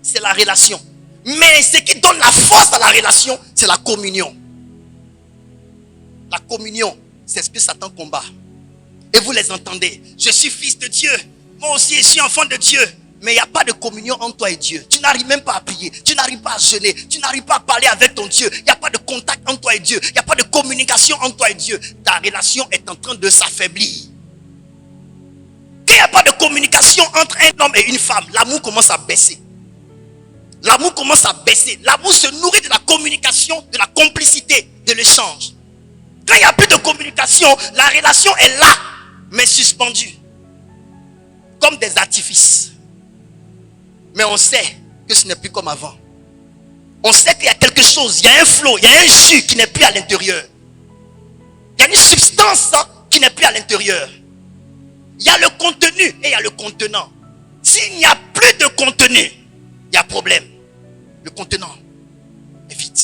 C'est la relation. Mais ce qui donne la force à la relation, c'est la communion. La communion, c'est ce que Satan combat. Et vous les entendez. Je suis fils de Dieu. Moi aussi, je suis enfant de Dieu. Mais il n'y a pas de communion entre toi et Dieu. Tu n'arrives même pas à prier. Tu n'arrives pas à jeûner. Tu n'arrives pas à parler avec ton Dieu. Il n'y a pas de contact entre toi et Dieu. Il n'y a pas de communication entre toi et Dieu. Ta relation est en train de s'affaiblir. Quand il n'y a pas de communication entre un homme et une femme, l'amour commence à baisser. L'amour commence à baisser. L'amour se nourrit de la communication, de la complicité, de l'échange. Quand il n'y a plus de communication, la relation est là, mais suspendue. Comme des artifices. Mais on sait que ce n'est plus comme avant. On sait qu'il y a quelque chose, il y a un flot, il y a un jus qui n'est plus à l'intérieur. Il y a une substance qui n'est plus à l'intérieur. Il y a le contenu et il y a le contenant. S'il n'y a plus de contenu, il y a problème. Le contenant est vide.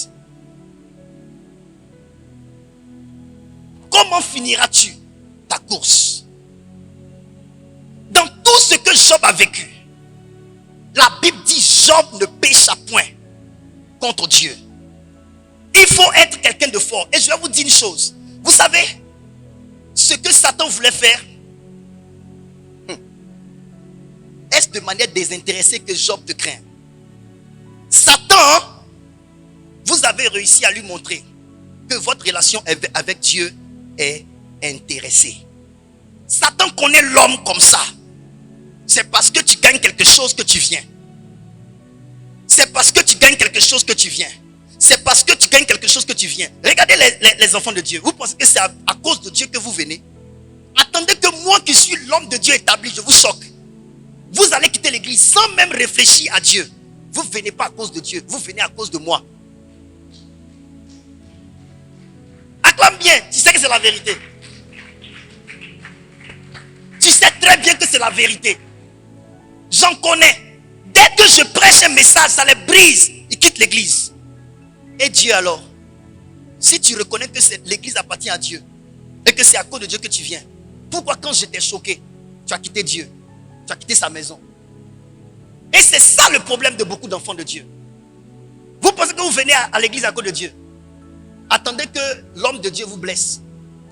Comment finiras-tu ta course? Dans tout ce que Job a vécu, la Bible dit Job ne pécha point contre Dieu. Il faut être quelqu'un de fort. Et je vais vous dire une chose. Vous savez, ce que Satan voulait faire, est-ce de manière désintéressée que Job te craint? Satan, vous avez réussi à lui montrer que votre relation avec Dieu est intéressée. Satan connaît l'homme comme ça. C'est parce que tu gagnes quelque chose que tu viens. C'est parce que tu gagnes quelque chose que tu viens. C'est parce que tu gagnes quelque chose que tu viens. Regardez les enfants de Dieu. Vous pensez que c'est à cause de Dieu que vous venez? Attendez que moi qui suis l'homme de Dieu établi, je vous choque. Vous allez quitter l'église sans même réfléchir à Dieu. Vous ne venez pas à cause de Dieu. Vous venez à cause de moi. Acclame bien. Tu sais que c'est la vérité. Tu sais très bien que c'est la vérité. J'en connais. Dès que je prêche un message, ça les brise. Ils quittent l'église. Et Dieu alors? Si tu reconnais que l'église appartient à Dieu et que c'est à cause de Dieu que tu viens, pourquoi quand j'étais choqué, tu as quitté Dieu? Tu as quitté sa maison? Et c'est ça le problème de beaucoup d'enfants de Dieu. Vous pensez que vous venez à l'église à cause de Dieu? Attendez que l'homme de Dieu vous blesse.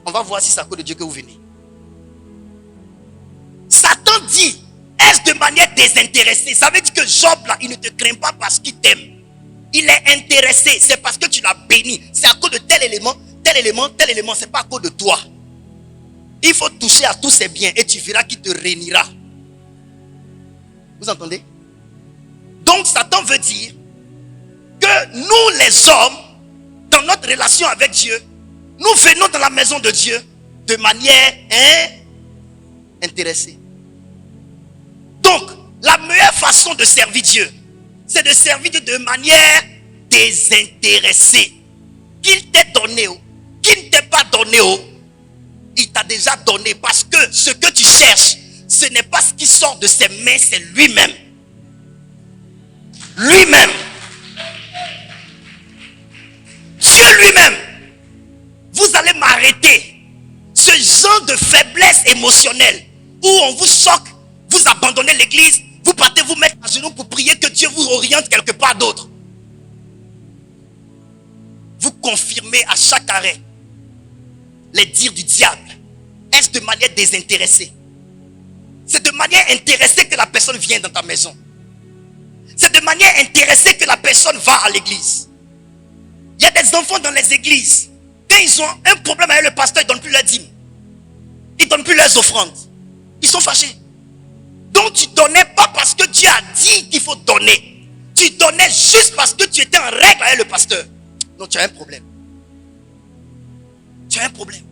On va voir si c'est à cause de Dieu que vous venez. Satan dit, est-ce de manière désintéressée? Ça veut dire que Job là, il ne te craint pas parce qu'il t'aime. Il est intéressé, c'est parce que tu l'as béni. C'est à cause de tel élément, tel élément, tel élément. C'est pas à cause de toi. Il faut toucher à tous ses biens et tu verras qu'il te réunira. Vous entendez? Donc Satan veut dire que nous les hommes, dans notre relation avec Dieu, nous venons dans la maison de Dieu de manière intéressée. Donc, la meilleure façon de servir Dieu, c'est de servir Dieu de manière désintéressée. Qu'il t'ait donné, qu'il ne t'ait pas donné, il t'a déjà donné. Parce que ce que tu cherches, ce n'est pas ce qui sort de ses mains, c'est lui-même. Lui-même. Dieu lui-même. Vous allez m'arrêter. Ce genre de faiblesse émotionnelle où on vous choque, vous abandonnez l'église, vous partez vous mettre à genoux pour prier que Dieu vous oriente quelque part d'autre. Vous confirmez à chaque arrêt les dires du diable. Est-ce de manière désintéressée? C'est de manière intéressée que la personne vient dans ta maison. C'est de manière intéressée que la personne va à l'église. Il y a des enfants dans les églises. Quand ils ont un problème avec le pasteur, ils ne donnent plus leurs dîmes. Ils ne donnent plus leurs offrandes. Ils sont fâchés. Donc tu ne donnais pas parce que Dieu a dit qu'il faut donner. Tu donnais juste parce que tu étais en règle avec le pasteur. Donc tu as un problème. Tu as un problème.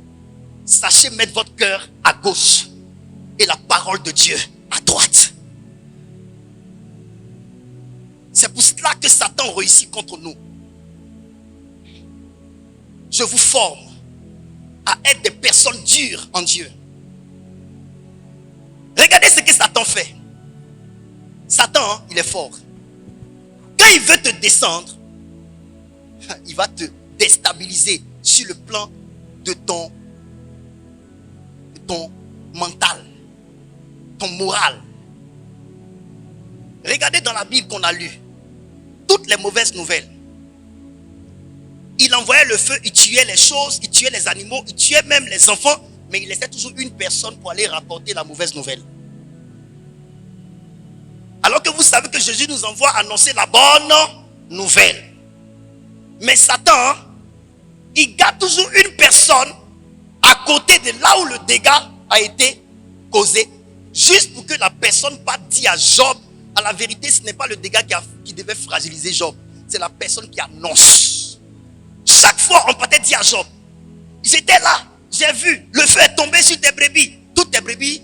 Sachez mettre votre cœur à gauche et la parole de Dieu à droite. C'est pour cela que Satan réussit contre nous. Je vous forme à être des personnes dures en Dieu. Regardez ce que Satan fait. Satan, il est fort. Quand il veut te descendre, il va te déstabiliser sur le plan de ton mental, ton moral. Regardez dans la Bible qu'on a lue, toutes les mauvaises nouvelles. Il envoyait le feu, il tuait les choses, il tuait les animaux, il tuait même les enfants, mais il laissait toujours une personne pour aller rapporter la mauvaise nouvelle. Alors que vous savez que Jésus nous envoie annoncer la bonne nouvelle. Mais Satan, il garde toujours une personne à côté de là où le dégât a été causé, juste pour que la personne pas dit à Job, à la vérité, ce n'est pas le dégât qui devait fragiliser Job, c'est la personne qui annonce. Chaque fois, on partait dire à Job, j'étais là, j'ai vu, le feu est tombé sur tes brebis. Toutes tes brebis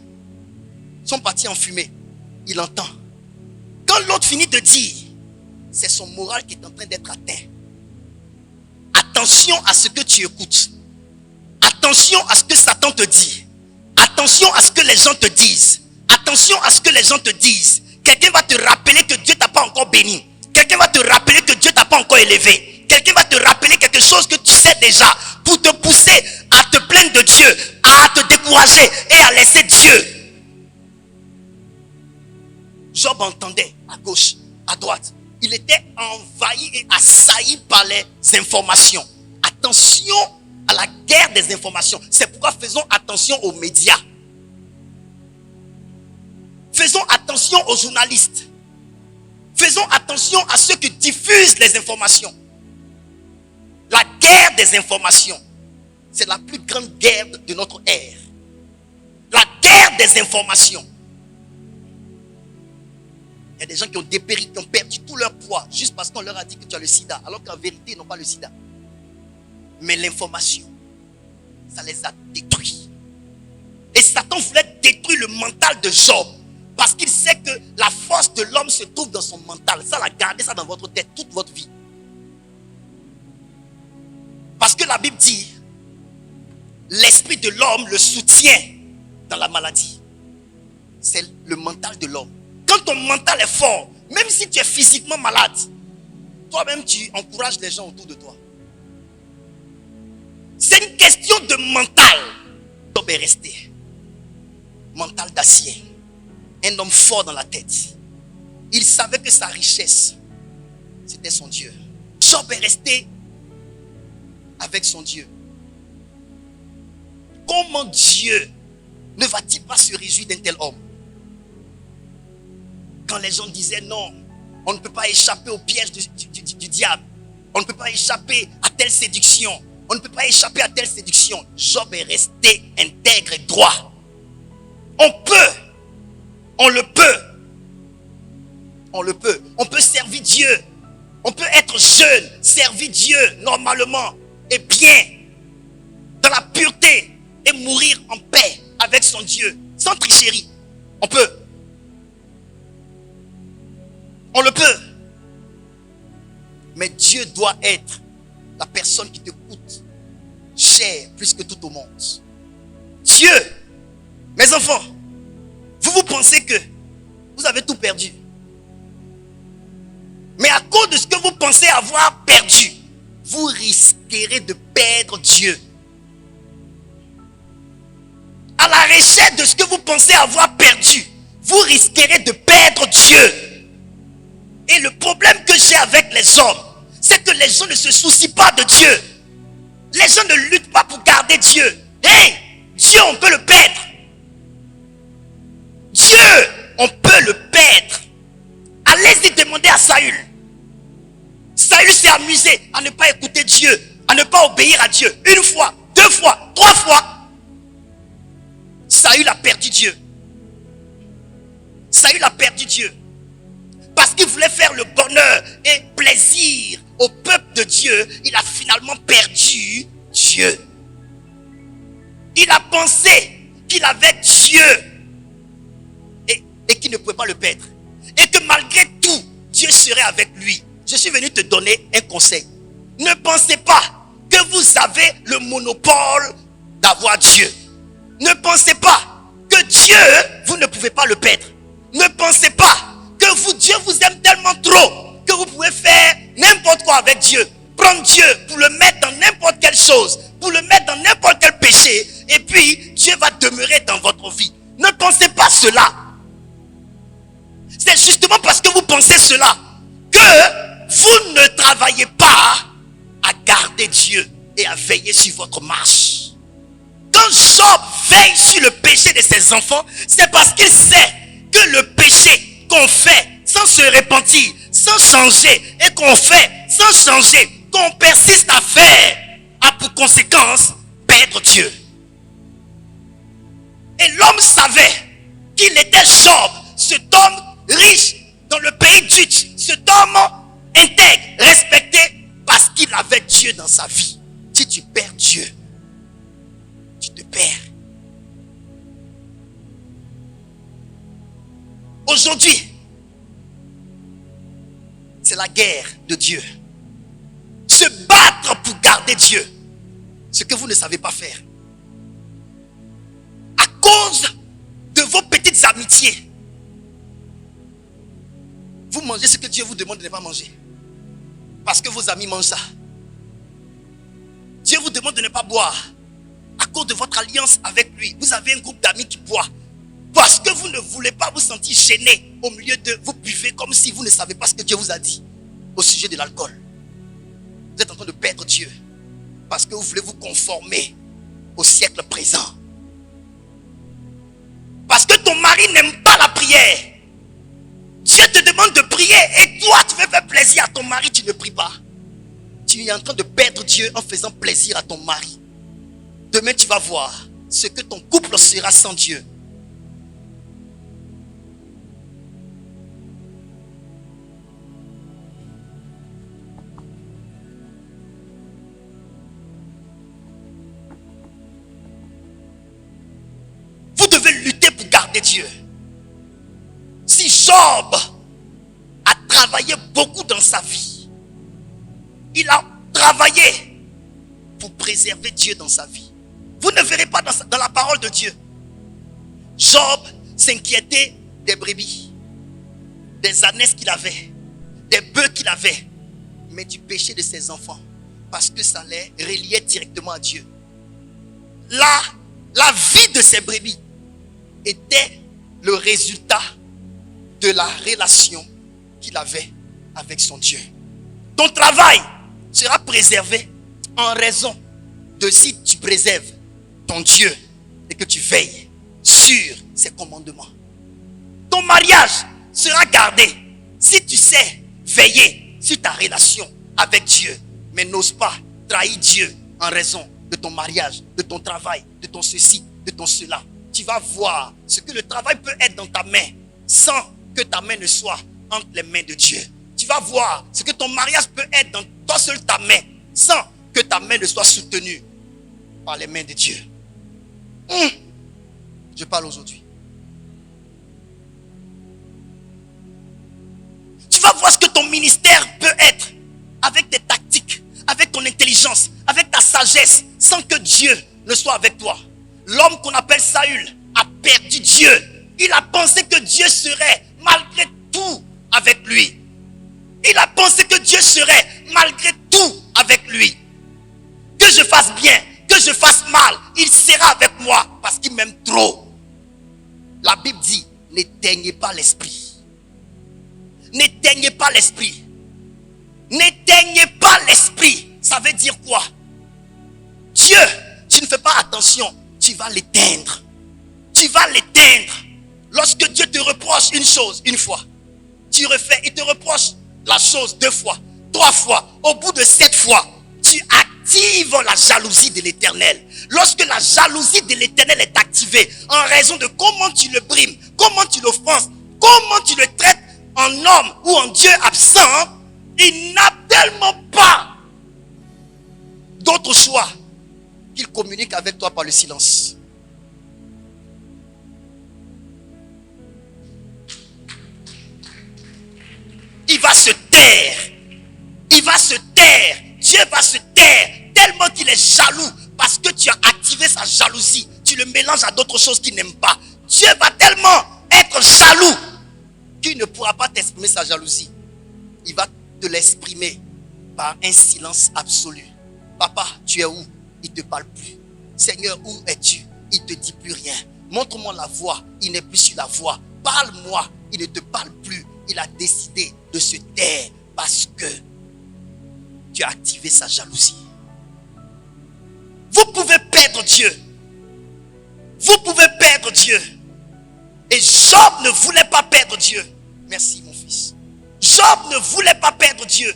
sont parties en fumée. Il entend. Quand l'autre finit de dire, c'est son moral qui est en train d'être atteint. Attention à ce que tu écoutes. Attention à ce que Satan te dit. Attention à ce que les gens te disent. Attention à ce que les gens te disent. Quelqu'un va te rappeler que Dieu t'a pas encore béni. Quelqu'un va te rappeler que Dieu t'a pas encore élevé. Quelqu'un va te rappeler quelque chose que tu sais déjà pour te pousser à te plaindre de Dieu, à te décourager et à laisser Dieu. Job entendait à gauche, à droite. Il était envahi et assailli par les informations. Attention à la guerre des informations. C'est pourquoi faisons attention aux médias. Faisons attention aux journalistes. Faisons attention à ceux qui diffusent les informations. La guerre des informations, c'est la plus grande guerre de notre ère. La guerre des informations. Il y a des gens qui ont dépéri, qui ont perdu tout leur poids juste parce qu'on leur a dit que tu as le sida, alors qu'en vérité, ils n'ont pas le sida. Mais l'information, ça les a détruits. Et Satan voulait détruire le mental de Job. Parce qu'il sait que la force de l'homme se trouve dans son mental. Ça, gardez ça dans votre tête toute votre vie. Parce que la Bible dit, l'esprit de l'homme le soutient dans la maladie. C'est le mental de l'homme. Quand ton mental est fort, même si tu es physiquement malade, toi-même tu encourages les gens autour de toi. C'est une question de mental. Job est resté. Mental d'acier. Un homme fort dans la tête. Il savait que sa richesse, c'était son Dieu. Job est resté avec son Dieu. Comment Dieu ne va-t-il pas se réjouir d'un tel homme? Quand les gens disaient non, on ne peut pas échapper au piège du diable. On ne peut pas échapper à telle séduction. On ne peut pas échapper à telle séduction. Job est resté intègre et droit. On peut. On le peut. On le peut. On peut servir Dieu. On peut être jeune, servir Dieu normalement et bien, dans la pureté et mourir en paix avec son Dieu, sans tricherie. On peut. On le peut. Mais Dieu doit être la personne qui te coûte cher plus que tout au monde. Dieu, mes enfants, vous pensez que vous avez tout perdu. Mais à cause de ce que vous pensez avoir perdu, vous risquerez de perdre Dieu. À la recherche de ce que vous pensez avoir perdu, vous risquerez de perdre Dieu. Et le j'ai avec les hommes, c'est que les gens ne se soucient pas de Dieu. Les gens ne luttent pas pour garder Dieu. Hey, Dieu, on peut le perdre. Dieu, on peut le perdre. Allez-y demander à Saül. Saül s'est amusé à ne pas écouter Dieu, à ne pas obéir à Dieu. Une fois, deux fois, trois fois. Saül a perdu Dieu. Saül a perdu Dieu. Parce qu'il voulait faire le bonheur et plaisir au peuple de Dieu, il a finalement perdu Dieu. Il a pensé qu'il avait Dieu et qu'il ne pouvait pas le perdre. Et que malgré tout, Dieu serait avec lui. Je suis venu te donner un conseil. Ne pensez pas que vous avez le monopole d'avoir Dieu. Ne pensez pas que Dieu, vous ne pouvez pas le perdre. Ne pensez pas que Dieu vous aime tellement trop que vous pouvez faire n'importe quoi avec Dieu. Prendre Dieu pour le mettre dans n'importe quelle chose, pour le mettre dans n'importe quel péché, et puis Dieu va demeurer dans votre vie. Ne pensez pas cela. C'est justement parce que vous pensez cela que vous ne travaillez pas à garder Dieu et à veiller sur votre marche. Quand Job veille sur le péché de ses enfants, c'est parce qu'il sait que le péché qu'on fait sans se repentir, sans changer, et qu'on fait sans changer, qu'on persiste à faire, a pour conséquence perdre Dieu. Et l'homme savait qu'il était Job, cet homme riche dans le pays d'Uz, cet homme intègre, respecté, parce qu'il avait Dieu dans sa vie. Si tu perds Dieu, tu te perds. Aujourd'hui, c'est la guerre de Dieu. Se battre pour garder Dieu. Ce que vous ne savez pas faire. À cause de vos petites amitiés. Vous mangez ce que Dieu vous demande de ne pas manger. Parce que vos amis mangent ça. Dieu vous demande de ne pas boire. À cause de votre alliance avec lui. Vous avez un groupe d'amis qui boit. Parce que vous ne voulez pas vous sentir gêné au milieu de vous buvez comme si vous ne savez pas ce que Dieu vous a dit au sujet de l'alcool. Vous êtes en train de perdre Dieu parce que vous voulez vous conformer au siècle présent. Parce que ton mari n'aime pas la prière. Dieu te demande de prier et toi tu veux faire plaisir à ton mari, tu ne pries pas. Tu es en train de perdre Dieu en faisant plaisir à ton mari. Demain tu vas voir ce que ton couple sera sans Dieu. Vous devez lutter pour garder Dieu. Si Job a travaillé beaucoup dans sa vie, il a travaillé pour préserver Dieu dans sa vie. Vous ne verrez pas dans la parole de Dieu. Job s'inquiétait des brebis, des ânesses qu'il avait, des bœufs qu'il avait, mais du péché de ses enfants, parce que ça les reliait directement à Dieu. La vie de ces brebis était le résultat de la relation qu'il avait avec son Dieu. Ton travail sera préservé en raison de si tu préserves ton Dieu et que tu veilles sur ses commandements. Ton mariage sera gardé si tu sais veiller sur ta relation avec Dieu, mais n'ose pas trahir Dieu en raison de ton mariage, de ton travail, de ton ceci, de ton cela. Tu vas voir ce que le travail peut être dans ta main sans que ta main ne soit entre les mains de Dieu. Tu vas voir ce que ton mariage peut être dans toi seul ta main sans que ta main ne soit soutenue par les mains de Dieu. Je parle aujourd'hui. Tu vas voir ce que ton ministère peut être avec tes tactiques, avec ton intelligence, avec ta sagesse, sans que Dieu ne soit avec toi. L'homme qu'on appelle Saül a perdu Dieu. Il a pensé que Dieu serait malgré tout avec lui. Il a pensé que Dieu serait malgré tout avec lui. Que je fasse bien, que je fasse mal, il sera avec moi parce qu'il m'aime trop. La Bible dit, n'éteignez pas l'esprit. N'éteignez pas l'esprit. N'éteignez pas l'esprit. Ça veut dire quoi? Dieu, tu ne fais pas attention, tu vas l'éteindre. Tu vas l'éteindre. Lorsque Dieu te reproche une chose une fois, tu refais, il te reproche la chose 2 fois, 3 fois. Au bout de 7 fois, tu actives la jalousie de l'Éternel. Lorsque la jalousie de l'Éternel est activée, en raison de comment tu le brimes, comment tu l'offenses, comment tu le traites en homme ou en Dieu absent, il n'a tellement pas d'autre choix qu'il communique avec toi par le silence. Il va se taire. Il va se taire. Dieu va se taire tellement qu'il est jaloux parce que tu as activé sa jalousie. Tu le mélanges à d'autres choses qu'il n'aime pas. Dieu va tellement être jaloux qu'il ne pourra pas t'exprimer sa jalousie. Il va te l'exprimer par un silence absolu. Papa, tu es où? Il ne te parle plus. Seigneur, où es-tu? Il ne te dit plus rien. Montre-moi la voie. Il n'est plus sur la voie. Parle-moi. Il ne te parle plus. Il a décidé de se taire parce que tu as activé sa jalousie. Vous pouvez perdre Dieu. Vous pouvez perdre Dieu. Et Job ne voulait pas perdre Dieu. Merci mon fils. Job ne voulait pas perdre Dieu.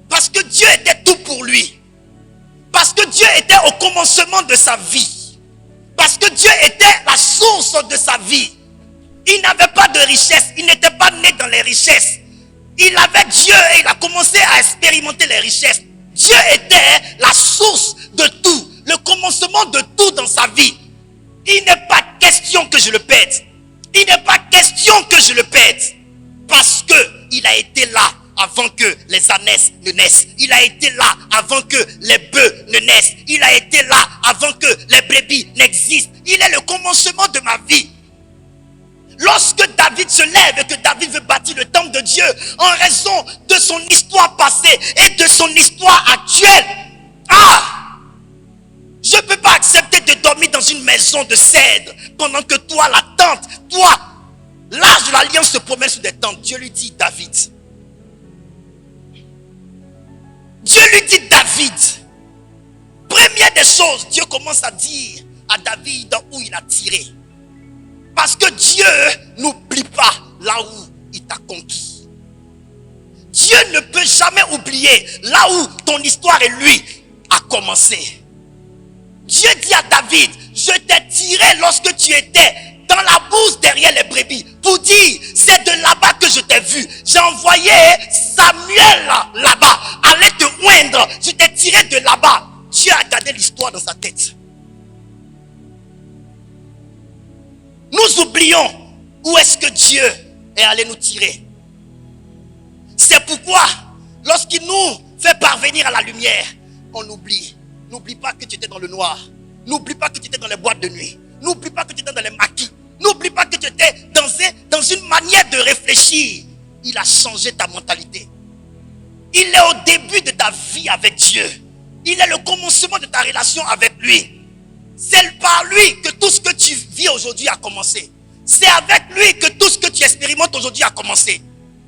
Parce que Dieu était tout pour lui. Parce que Dieu était au commencement de sa vie. Parce que Dieu était la source de sa vie. Il n'avait pas de richesse. Il n'était pas né dans les richesses. Il avait Dieu et il a commencé à expérimenter les richesses. Dieu était la source de tout. Le commencement de tout dans sa vie. Il n'est pas question que je le perde. Il n'est pas question que je le perde. Parce qu'il a été là avant que les ânesses ne naissent. Il a été là avant que les bœufs ne naissent. Il a été là avant que les brebis n'existent. Il est le commencement de ma vie. Lorsque David se lève et que David veut bâtir le temple de Dieu en raison de son histoire passée et de son histoire actuelle. Je ne peux pas accepter de dormir dans une maison de cèdre pendant que toi, la tente, toi, l'âge de l'alliance se promène sur des tentes. Dieu lui dit, David. Dieu lui dit, David. Première des choses, Dieu commence à dire à David où il a tiré. Parce que Dieu n'oublie pas là où il t'a conquis. Dieu ne peut jamais oublier là où ton histoire et lui a commencé. Dieu dit à David, je t'ai tiré lorsque tu étais dans la bourse derrière les brebis. Pour dire, c'est de là-bas que je t'ai vu. J'ai envoyé Samuel là-bas. Allez te oindre. Je t'ai tiré de là-bas. Dieu a gardé l'histoire dans sa tête. Nous oublions où est-ce que Dieu est allé nous tirer. C'est pourquoi, lorsqu'il nous fait parvenir à la lumière, on oublie. N'oublie pas que tu étais dans le noir. N'oublie pas que tu étais dans les boîtes de nuit. N'oublie pas que tu étais dans les maquis. N'oublie pas que tu étais dans une manière de réfléchir. Il a changé ta mentalité. Il est au début de ta vie avec Dieu. Il est le commencement de ta relation avec lui. C'est par lui que tout ce que tu vis aujourd'hui a commencé. C'est avec lui que tout ce que tu expérimentes aujourd'hui a commencé.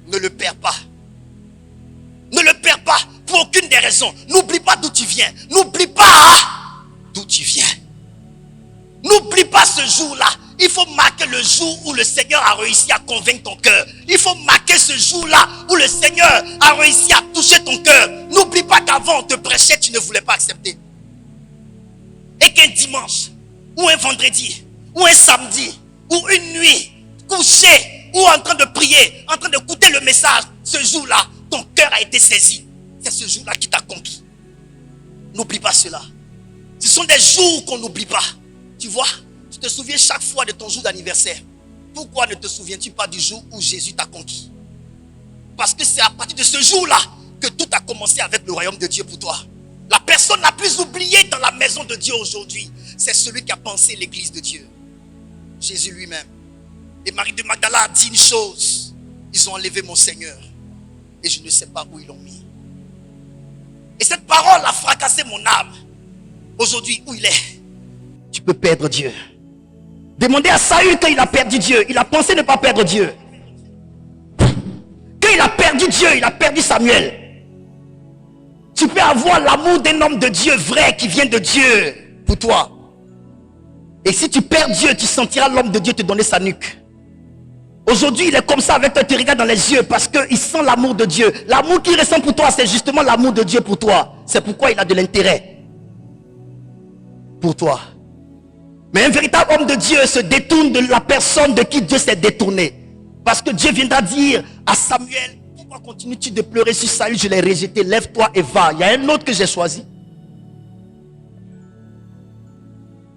Ne le perds pas. Ne le perds pas pour aucune des raisons. N'oublie pas d'où tu viens. N'oublie pas d'où tu viens. N'oublie pas ce jour-là. Il faut marquer le jour où le Seigneur a réussi à convaincre ton cœur. Il faut marquer ce jour-là où le Seigneur a réussi à toucher ton cœur. N'oublie pas qu'avant on te prêchait, tu ne voulais pas accepter. Et qu'un dimanche, ou un vendredi, ou un samedi, ou une nuit, couché, ou en train de prier, en train d'écouter le message, ce jour-là, ton cœur a été saisi. C'est ce jour-là qui t'a conquis. N'oublie pas cela. Ce sont des jours qu'on n'oublie pas. Tu vois, tu te souviens chaque fois de ton jour d'anniversaire. Pourquoi ne te souviens-tu pas du jour où Jésus t'a conquis? Parce que c'est à partir de ce jour-là que tout a commencé avec le royaume de Dieu pour toi. La personne la plus oubliée dans la maison de Dieu aujourd'hui, c'est celui qui a pensé l'église de Dieu. Jésus lui-même. Et Marie de Magdala a dit une chose. Ils ont enlevé mon Seigneur. Et je ne sais pas où ils l'ont mis. Et cette parole a fracassé mon âme. Aujourd'hui, où il est? Tu peux perdre Dieu. Demandez à Saül quand il a perdu Dieu. Il a pensé ne pas perdre Dieu. Quand il a perdu Dieu, il a perdu Samuel. Tu peux avoir l'amour d'un homme de Dieu vrai qui vient de Dieu pour toi. Et si tu perds Dieu, tu sentiras l'homme de Dieu te donner sa nuque. Aujourd'hui, il est comme ça avec toi, tu regardes dans les yeux parce qu'il sent l'amour de Dieu. L'amour qu'il ressent pour toi, c'est justement l'amour de Dieu pour toi. C'est pourquoi il a de l'intérêt pour toi. Mais un véritable homme de Dieu se détourne de la personne de qui Dieu s'est détourné. Parce que Dieu viendra dire à Samuel, pourquoi continues-tu de pleurer sur Saül? Je l'ai rejeté, lève-toi et va. Il y a un autre que j'ai choisi.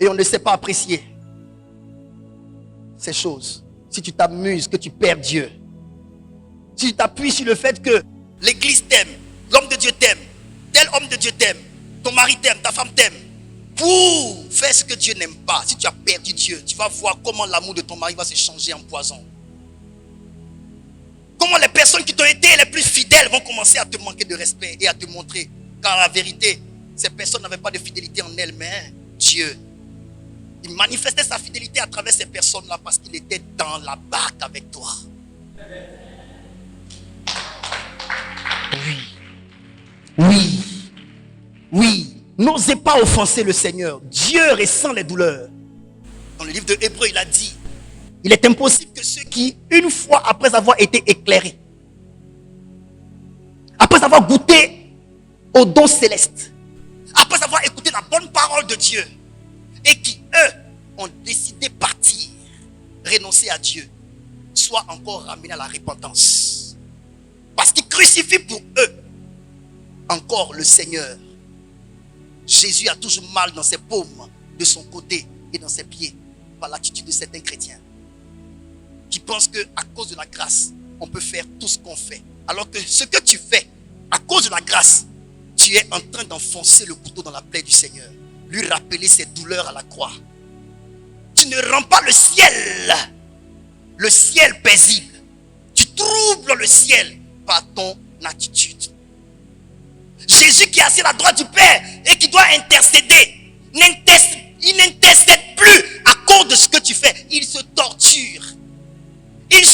Et on ne sait pas apprécier ces choses. Si tu t'amuses, que tu perds Dieu. Si tu t'appuies sur le fait que l'église t'aime, l'homme de Dieu t'aime, tel homme de Dieu t'aime, ton mari t'aime, ta femme t'aime, pour faire ce que Dieu n'aime pas. Si tu as perdu Dieu, tu vas voir comment l'amour de ton mari va se changer en poison. Comment les personnes qui t'ont été les plus fidèles vont commencer à te manquer de respect et à te montrer. Car la vérité, ces personnes n'avaient pas de fidélité en elles, mais Dieu. Il manifestait sa fidélité à travers ces personnes-là parce qu'il était dans la barque avec toi. Oui. N'osez pas offenser le Seigneur. Dieu ressent les douleurs. Dans le livre de Hébreux, il a dit, il est impossible que ceux qui, une fois après avoir été éclairés, après avoir goûté au don céleste, après avoir écouté la bonne parole de Dieu, et qui, eux, ont décidé de partir, renoncer à Dieu, soient encore ramenés à la repentance. Parce qu'ils crucifient pour eux encore le Seigneur. Jésus a toujours mal dans ses paumes, de son côté et dans ses pieds, par l'attitude de certains chrétiens qui pensent qu'à cause de la grâce, on peut faire tout ce qu'on fait. Alors que ce que tu fais, à cause de la grâce, tu es en train d'enfoncer le couteau dans la plaie du Seigneur. Lui rappeler ses douleurs à la croix. Tu ne rends pas le ciel paisible. Tu troubles le ciel par ton attitude. Jésus qui est assis à la droite du Père et qui doit intercéder, il n'intercède plus à cause de ce que tu fais. Il se torture. Il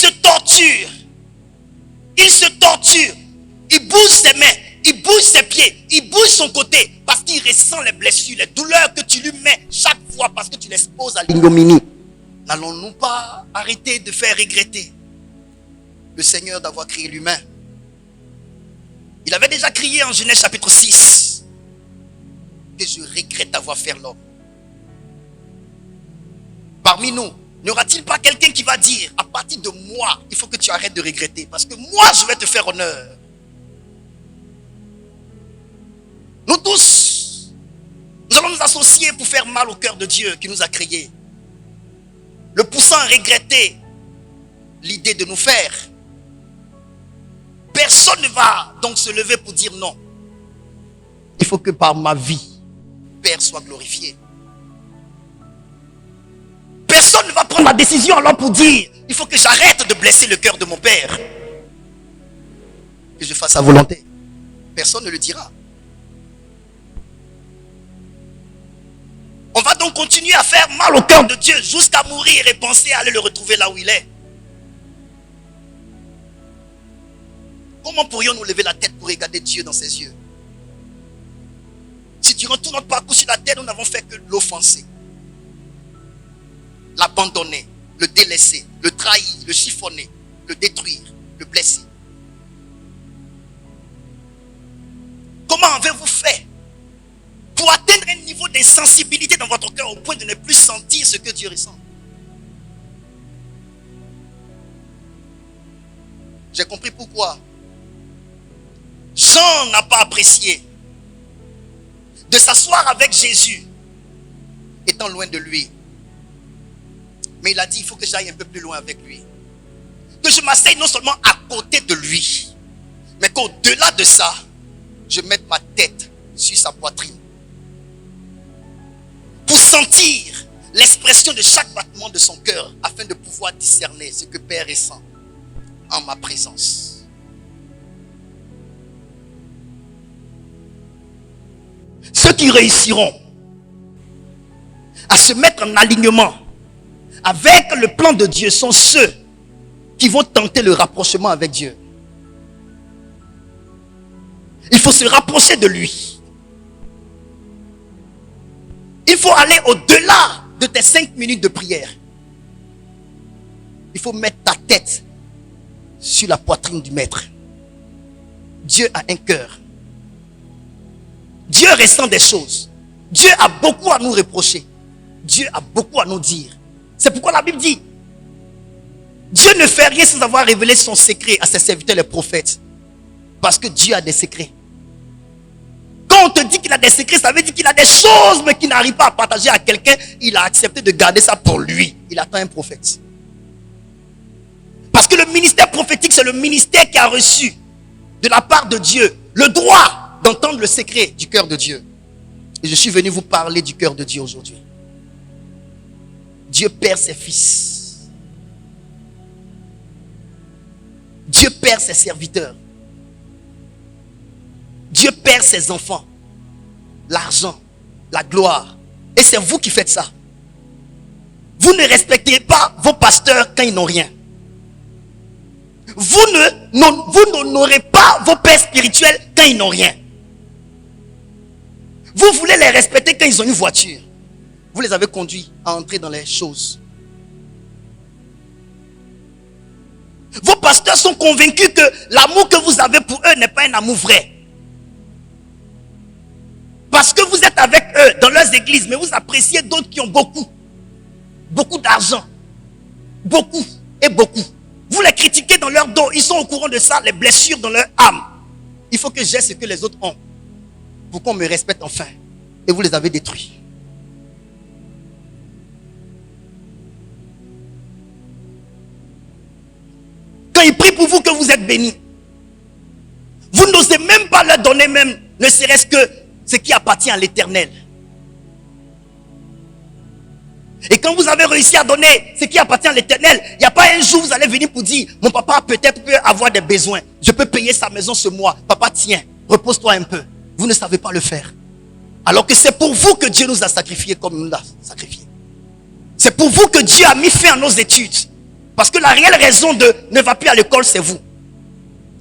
bouge ses mains, il bouge ses pieds, il bouge son côté parce qu'il ressent les blessures, les douleurs que tu lui mets chaque fois parce que tu l'exposes à l'ignominie. N'allons-nous pas arrêter de faire regretter le Seigneur d'avoir créé l'humain? Il avait déjà crié en Genèse chapitre 6 que je regrette d'avoir fait l'homme. Parmi nous, n'y aura-t-il pas quelqu'un qui va dire, à partir de moi, il faut que tu arrêtes de regretter parce que moi je vais te faire honneur? Nous tous, nous allons nous associer pour faire mal au cœur de Dieu qui nous a créés, le poussant à regretter l'idée de nous faire. Personne ne va donc se lever pour dire non. Il faut que par ma vie, Père soit glorifié. Personne ne va prendre la décision alors pour dire, il faut que j'arrête de blesser le cœur de mon Père. Que je fasse sa volonté. Personne ne le dira. On va donc continuer à faire mal au cœur de Dieu jusqu'à mourir et penser à aller le retrouver là où il est. Comment pourrions-nous lever la tête pour regarder Dieu dans ses yeux? Si durant tout notre parcours sur la terre, nous n'avons fait que l'offenser, l'abandonner, le délaisser, le trahir, le chiffonner, le détruire, le blesser. Comment avez-vous fait pour atteindre un niveau d'insensibilité dans votre cœur au point de ne plus sentir ce que Dieu ressent? J'ai compris pourquoi Jean n'a pas apprécié de s'asseoir avec Jésus étant loin de lui. Mais il a dit, il faut que j'aille un peu plus loin avec lui. Que je m'asseye non seulement à côté de lui, mais qu'au-delà de ça, je mette ma tête sur sa poitrine. Pour sentir l'expression de chaque battement de son cœur, afin de pouvoir discerner ce que Père ressent en ma présence. Ceux qui réussiront à se mettre en alignement avec le plan de Dieu sont ceux qui vont tenter le rapprochement avec Dieu. Il faut se rapprocher de lui. Il faut aller au-delà de tes 5 minutes de prière. Il faut mettre ta tête sur la poitrine du maître. Dieu a un cœur. Dieu ressent des choses. Dieu a beaucoup à nous reprocher. Dieu a beaucoup à nous dire. C'est pourquoi la Bible dit, Dieu ne fait rien sans avoir révélé son secret à ses serviteurs les prophètes. Parce que Dieu a des secrets. Quand on te dit qu'il a des secrets, ça veut dire qu'il a des choses mais qu'il n'arrive pas à partager à quelqu'un. Il a accepté de garder ça pour lui. Il attend un prophète. Parce que le ministère prophétique, c'est le ministère qui a reçu de la part de Dieu le droit d'entendre le secret du cœur de Dieu. Et je suis venu vous parler du cœur de Dieu aujourd'hui. Dieu perd ses fils. Dieu perd ses serviteurs. Dieu perd ses enfants. L'argent, la gloire. Et c'est vous qui faites ça. Vous ne respectez pas vos pasteurs quand ils n'ont rien. Vous n'honorez pas vos pères spirituels quand ils n'ont rien. Vous voulez les respecter quand ils ont une voiture. Vous les avez conduits à entrer dans les choses. Vos pasteurs sont convaincus que l'amour que vous avez pour eux n'est pas un amour vrai. Parce que vous êtes avec eux dans leurs églises, mais vous appréciez d'autres qui ont beaucoup. Beaucoup d'argent. Beaucoup et beaucoup. Vous les critiquez dans leur dos. Ils sont au courant de ça, les blessures dans leur âme. Il faut que j'ai ce que les autres ont. Pour qu'on me respecte enfin. Et vous les avez détruits. Quand ils prient pour vous que vous êtes bénis, vous n'osez même pas leur donner même, ne serait-ce que ce qui appartient à l'Éternel. Et quand vous avez réussi à donner ce qui appartient à l'Éternel, il n'y a pas un jour où vous allez venir pour dire, mon papa peut-être peut avoir des besoins. Je peux payer sa maison ce mois. Papa, tiens, repose-toi un peu. Vous ne savez pas le faire. Alors que c'est pour vous que Dieu nous a sacrifiés comme il nous a sacrifiés. C'est pour vous que Dieu a mis fin à nos études. Parce que la réelle raison de ne va plus à l'école, c'est vous.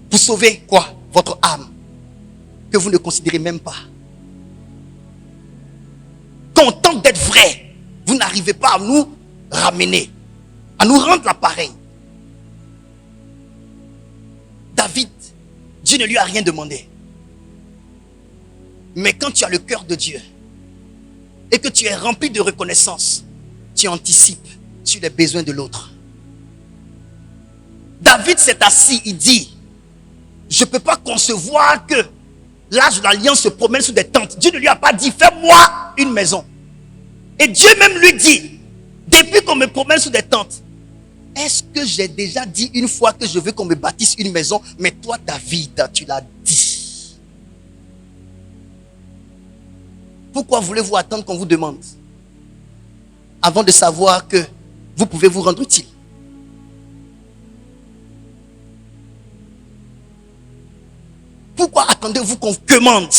Vous sauvez quoi? Votre âme. Que vous ne considérez même pas. Quand on tente d'être vrai, vous n'arrivez pas à nous ramener, à nous rendre l'appareil. David, Dieu ne lui a rien demandé. Mais quand tu as le cœur de Dieu et que tu es rempli de reconnaissance, tu anticipes sur les besoins de l'autre. David s'est assis, il dit, je ne peux pas concevoir que l'âge de l'alliance se promène sous des tentes. Dieu ne lui a pas dit, fais-moi une maison. Et Dieu même lui dit, depuis qu'on me promène sous des tentes, est-ce que j'ai déjà dit une fois que je veux qu'on me bâtisse une maison? Mais toi, David, tu l'as dit. Pourquoi voulez-vous attendre qu'on vous demande avant de savoir que vous pouvez vous rendre utile? Pourquoi attendez-vous qu'on vous commande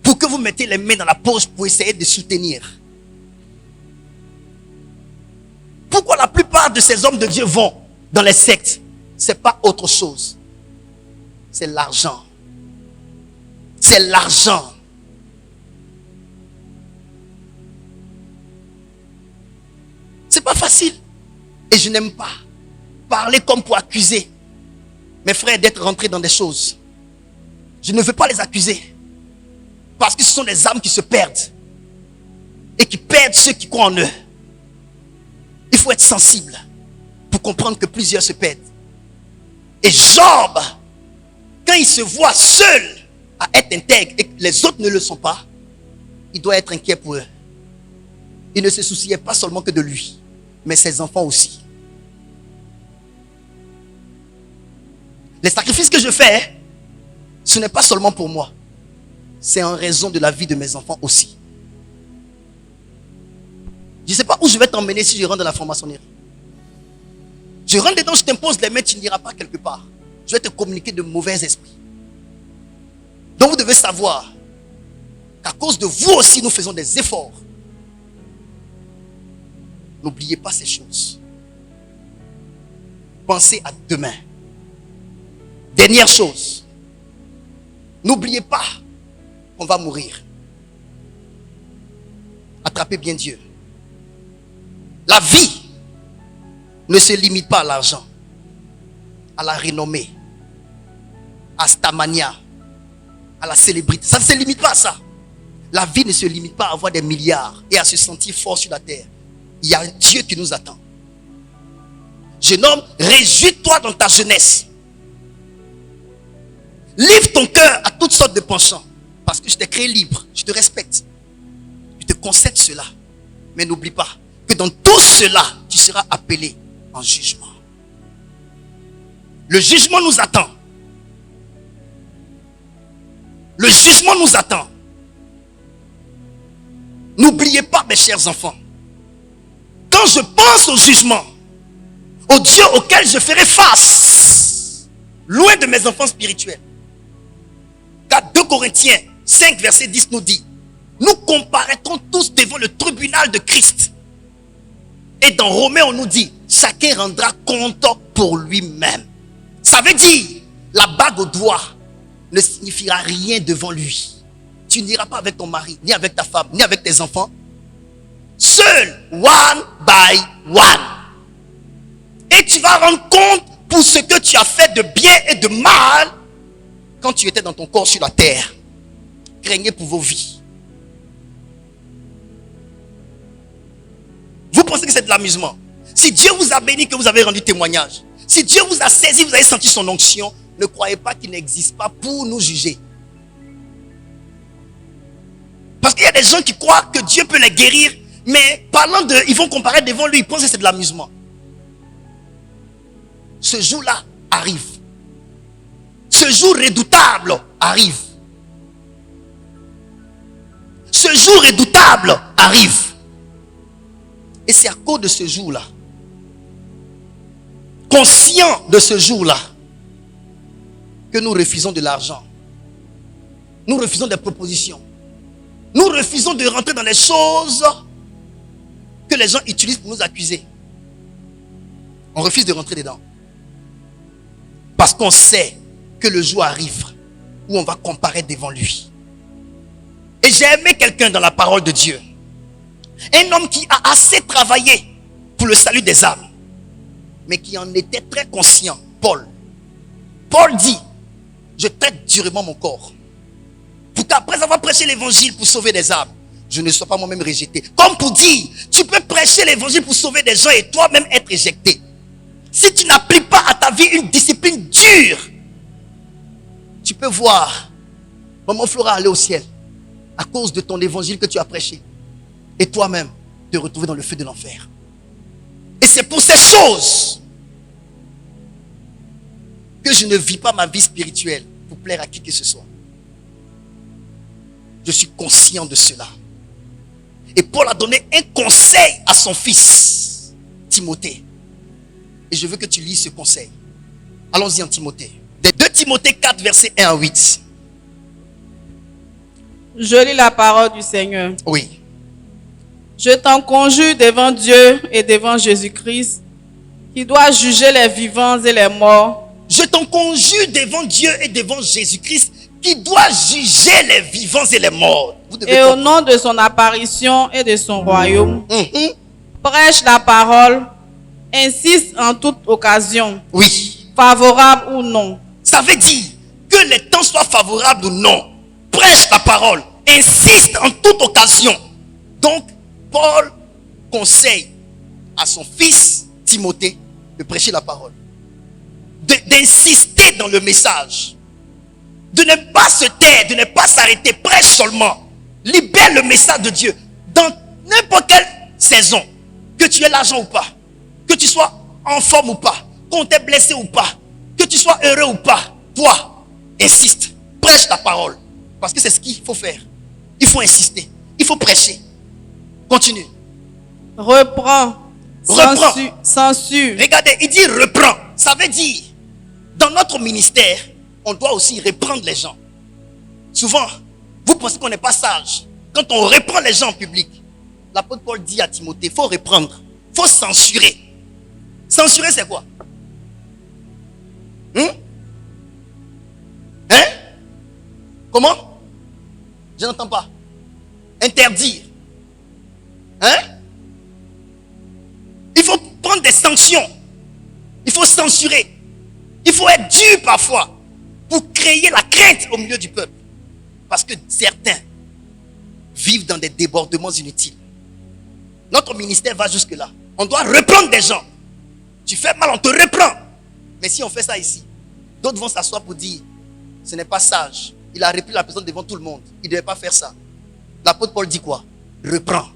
pour que vous mettez les mains dans la poche pour essayer de soutenir? Pourquoi la plupart de ces hommes de Dieu vont dans les sectes? Ce n'est pas autre chose. C'est l'argent. C'est l'argent. C'est pas facile. Et je n'aime pas parler comme pour accuser mes frères d'être rentrés dans des choses. Je ne veux pas les accuser. Parce que ce sont des âmes qui se perdent. Et qui perdent ceux qui croient en eux. Il faut être sensible pour comprendre que plusieurs se perdent. Et Job, quand il se voit seul à être intègre et que les autres ne le sont pas, il doit être inquiet pour eux. Il ne se souciait pas seulement que de lui, mais ses enfants aussi. Les sacrifices que je fais, ce n'est pas seulement pour moi. C'est en raison de la vie de mes enfants aussi. Je ne sais pas où je vais t'emmener si je rentre dans la franc-maçonnerie. Je rentre dedans, je t'impose les mains, tu n'iras pas quelque part. Je vais te communiquer de mauvais esprits. Donc vous devez savoir qu'à cause de vous aussi, nous faisons des efforts. N'oubliez pas ces choses. Pensez à demain. Dernière chose. N'oubliez pas qu'on va mourir. Attrapez bien Dieu. La vie ne se limite pas à l'argent, à la renommée, à Stamania, à la célébrité. Ça ne se limite pas à ça. La vie ne se limite pas à avoir des milliards et à se sentir fort sur la terre. Il y a un Dieu qui nous attend. Jeune homme, réjouis-toi dans ta jeunesse. Livre ton cœur à toutes sortes de penchants. Parce que je t'ai créé libre. Je te respecte. Je te concède cela. Mais n'oublie pas que dans tout cela, tu seras appelé en jugement. Le jugement nous attend. Le jugement nous attend. N'oubliez pas, mes chers enfants, quand je pense au jugement, au Dieu auquel je ferai face, loin de mes enfants spirituels, car 2 Corinthiens 5 verset 10 nous dit, nous comparaîtrons tous devant le tribunal de Christ. Et dans Romains on nous dit, chacun rendra compte pour lui-même. Ça veut dire, la bague au doigt ne signifiera rien devant lui. Tu n'iras pas avec ton mari, ni avec ta femme, ni avec tes enfants. Seul, one by one. Et tu vas rendre compte pour ce que tu as fait de bien et de mal quand tu étais dans ton corps sur la terre. Craignez pour vos vies. Vous pensez que c'est de l'amusement? Si Dieu vous a béni, que vous avez rendu témoignage, si Dieu vous a saisi, vous avez senti son onction, ne croyez pas qu'il n'existe pas pour nous juger. Parce qu'il y a des gens qui croient que Dieu peut les guérir, mais parlant de, ils vont comparer devant lui, ils pensent que c'est de l'amusement. Ce jour-là arrive. Ce jour redoutable arrive. Ce jour redoutable arrive. Et c'est à cause de ce jour-là, conscient de ce jour-là, que nous refusons de l'argent. Nous refusons des propositions. Nous refusons de rentrer dans les choses que les gens utilisent pour nous accuser. On refuse de rentrer dedans. Parce qu'on sait que le jour arrive où on va comparer devant lui. Et j'ai aimé quelqu'un dans la parole de Dieu. Un homme qui a assez travaillé pour le salut des âmes, mais qui en était très conscient. Paul. Paul dit, je traite durement mon corps, pour qu'après avoir prêché l'évangile pour sauver des âmes, je ne sois pas moi-même rejeté. Comme pour dire, tu peux prêcher l'évangile pour sauver des gens et toi-même être éjecté. Si tu n'appliques pas à ta vie une discipline dure, tu peux voir maman Flora aller au ciel à cause de ton évangile que tu as prêché et toi-même te retrouver dans le feu de l'enfer. Et c'est pour ces choses que je ne vis pas ma vie spirituelle pour plaire à qui que ce soit. Je suis conscient de cela. Et Paul a donné un conseil à son fils, Timothée. Et je veux que tu lises ce conseil. Allons-y en Timothée. Des 2 Timothée 4, versets 1 à 8. Je lis la parole du Seigneur. Oui. Je t'en conjure devant Dieu et devant Jésus-Christ, qui doit juger les vivants et les morts. Je t'en conjure devant Dieu et devant Jésus-Christ, qui doit juger les vivants et les morts. Et au nom de son apparition et de son royaume, prêche la parole, insiste en toute occasion, oui, favorable ou non. Ça veut dire que les temps soient favorables ou non. Prêche la parole, insiste en toute occasion. Donc, Paul conseille à son fils Timothée de prêcher la parole, d'insister dans le message, de ne pas se taire, de ne pas s'arrêter. Prêche seulement, libère le message de Dieu dans n'importe quelle saison, que tu aies l'argent ou pas, que tu sois en forme ou pas, qu'on t'ait blessé ou pas, que tu sois heureux ou pas. Toi, insiste, prêche ta parole, parce que c'est ce qu'il faut faire. Il faut insister, il faut prêcher. Continue. Reprends. Censure. Regardez, il dit reprends. Ça veut dire, dans notre ministère, on doit aussi reprendre les gens. Souvent, vous pensez qu'on n'est pas sage. Quand on reprend les gens en public, l'apôtre Paul dit à Timothée, il faut reprendre, il faut censurer. Censurer, c'est quoi? Comment? Je n'entends pas. Interdire. Hein? Il faut prendre des sanctions. Il faut censurer. Il faut être dur parfois pour créer la crainte au milieu du peuple. Parce que certains vivent dans des débordements inutiles. Notre ministère va jusque-là. On doit reprendre des gens. Tu fais mal, on te reprend. Mais si on fait ça ici, d'autres vont s'asseoir pour dire, ce n'est pas sage. Il a repris la personne devant tout le monde. Il ne devait pas faire ça. L'apôtre Paul dit quoi? Reprends.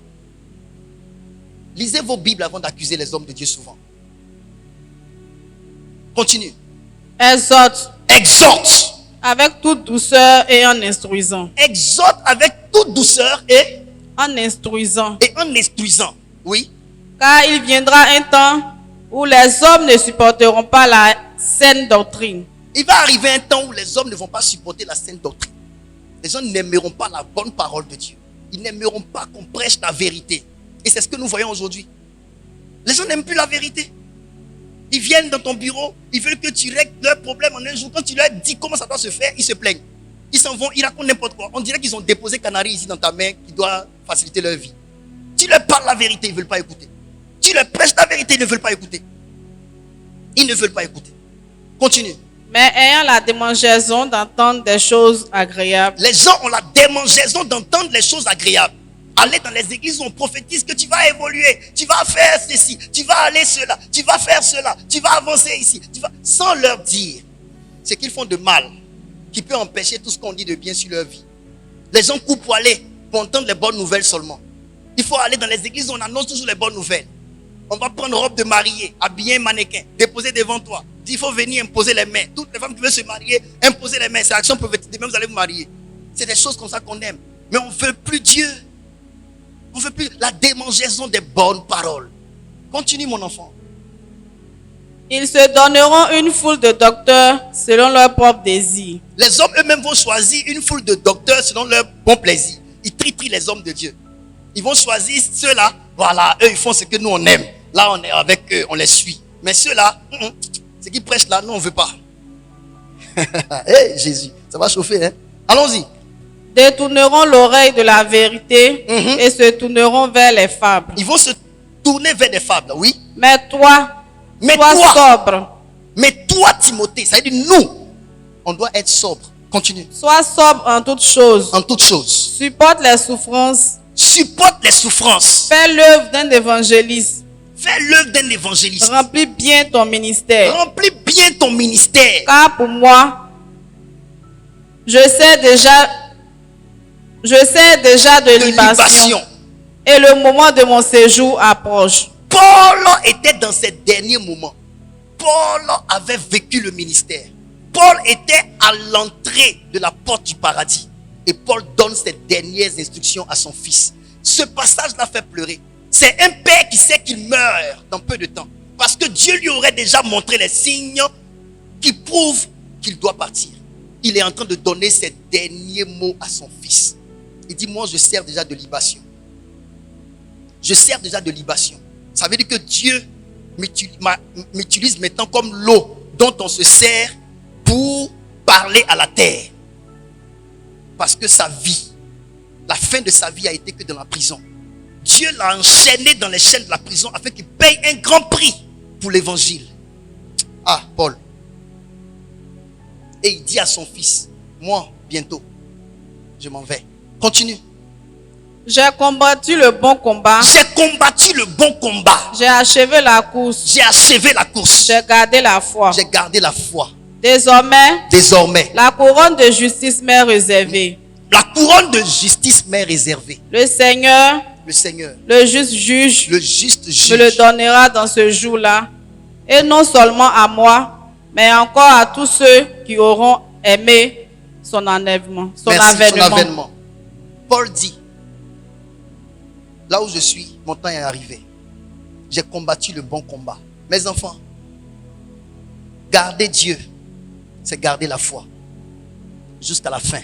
Lisez vos Bibles avant d'accuser les hommes de Dieu souvent. Continue. Exhorte Exhorte. avec toute douceur et en instruisant. Exhorte avec toute douceur et En instruisant. en instruisant. Oui. Car il viendra un temps où les hommes ne supporteront pas la saine doctrine. Il va arriver un temps où les hommes ne vont pas supporter la saine doctrine. Les gens n'aimeront pas la bonne parole de Dieu. Ils n'aimeront pas qu'on prêche la vérité. Et c'est ce que nous voyons aujourd'hui. Les gens n'aiment plus la vérité. Ils viennent dans ton bureau, ils veulent que tu règles leurs problèmes en un jour. Quand tu leur dis comment ça doit se faire, ils se plaignent. Ils s'en vont, ils racontent n'importe quoi. On dirait qu'ils ont déposé Canary ici dans ta main qui doit faciliter leur vie. Tu leur parles la vérité, ils ne veulent pas écouter. Tu leur prêches la vérité, ils ne veulent pas écouter. Ils ne veulent pas écouter. Continue. Mais ayant la démangeaison d'entendre des choses agréables. Les gens ont la démangeaison d'entendre les choses agréables. Aller dans les églises où on prophétise que tu vas évoluer, tu vas faire ceci, tu vas aller cela, tu vas faire cela, tu vas avancer ici. Sans leur dire ce qu'ils font de mal, qui peut empêcher tout ce qu'on dit de bien sur leur vie. Les gens courent pour aller, pour entendre les bonnes nouvelles seulement. Il faut aller dans les églises où on annonce toujours les bonnes nouvelles. On va prendre robe de mariée, habiller un mannequin, déposer devant toi. Il faut venir imposer les mains. Toutes les femmes qui veulent se marier, imposer les mains. C'est action prophétique. Demain, vous allez vous marier. C'est des choses comme ça qu'on aime. Mais on ne veut plus Dieu. On ne veut plus la démangeaison des bonnes paroles. Continue, mon enfant. Ils se donneront une foule de docteurs selon leur propre désir. Les hommes eux-mêmes vont choisir une foule de docteurs selon leur bon plaisir. Ils trient les hommes de Dieu. Ils vont choisir ceux-là. Voilà, eux, ils font ce que nous, on aime. Là, on est avec eux, on les suit. Mais ceux-là, ce qu'ils prêchent là, nous, on ne veut pas. Hey, Jésus, ça va chauffer, hein? Allons-y. Détourneront l'oreille de la vérité et se tourneront vers les fables. Ils vont se tourner vers des fables, oui. Mais toi, sois sobre. Mais toi, Timothée, ça veut dire nous, on doit être sobre. Continue. Sois sobre en toutes choses. En toutes choses. Supporte les souffrances. Supporte les souffrances. Fais l'œuvre d'un évangéliste. Fais l'œuvre d'un évangéliste. Remplis bien ton ministère. Remplis bien ton ministère. Car pour moi, je sais déjà de libation. Et le moment de mon séjour approche. Paul était dans ces derniers moments. Paul avait vécu le ministère. Paul était à l'entrée de la porte du paradis. Et Paul donne ses dernières instructions à son fils. Ce passage l'a fait pleurer. C'est un père qui sait qu'il meurt dans peu de temps. Parce que Dieu lui aurait déjà montré les signes qui prouvent qu'il doit partir. Il est en train de donner ses derniers mots à son fils. Il dit, moi je sers déjà de libation. Je sers déjà de libation. Ça veut dire que Dieu m'utilise maintenant comme l'eau dont on se sert pour parler à la terre. Parce que sa vie, la fin de sa vie a été que dans la prison. Dieu l'a enchaîné dans les chaînes de la prison afin qu'il paye un grand prix pour l'évangile. Ah, Paul. Et il dit à son fils, moi, bientôt, je m'en vais. Continue. J'ai combattu le bon combat. J'ai combattu le bon combat. J'ai achevé la course. J'ai achevé la course. J'ai gardé la foi. J'ai gardé la foi. Désormais, la couronne de justice m'est réservée. La couronne de justice m'est réservée. Le Seigneur, le juste juge, me le donnera dans ce jour-là. Et non seulement à moi, mais encore à tous ceux qui auront aimé son avènement. Son avènement. Paul dit, là où je suis, mon temps est arrivé. J'ai combattu le bon combat. Mes enfants, garder Dieu, c'est garder la foi jusqu'à la fin.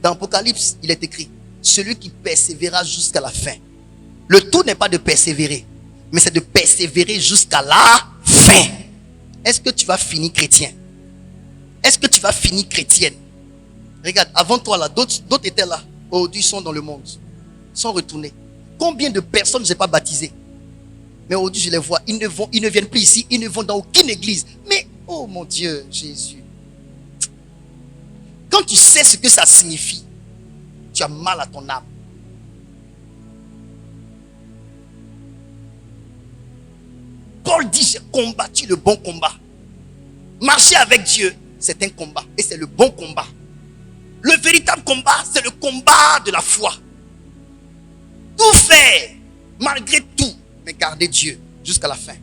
Dans Apocalypse, il est écrit, celui qui persévérera jusqu'à la fin. Le tout n'est pas de persévérer, mais c'est de persévérer jusqu'à la fin. Est-ce que tu vas finir chrétien? Est-ce que tu vas finir chrétienne? Regarde, avant toi là, d'autres étaient là. Aujourd'hui, ils sont dans le monde. Ils sont retournés. Combien de personnes je n'ai pas baptisées? Mais aujourd'hui, je les vois. Ils ne viennent plus ici. Ils ne vont dans aucune église. Mais, oh mon Dieu, Jésus. Quand tu sais ce que ça signifie, tu as mal à ton âme. Paul dit, j'ai combattu le bon combat. Marcher avec Dieu, c'est un combat. Et c'est le bon combat. Le véritable combat, c'est le combat de la foi. Tout faire, malgré tout, mais garder Dieu jusqu'à la fin.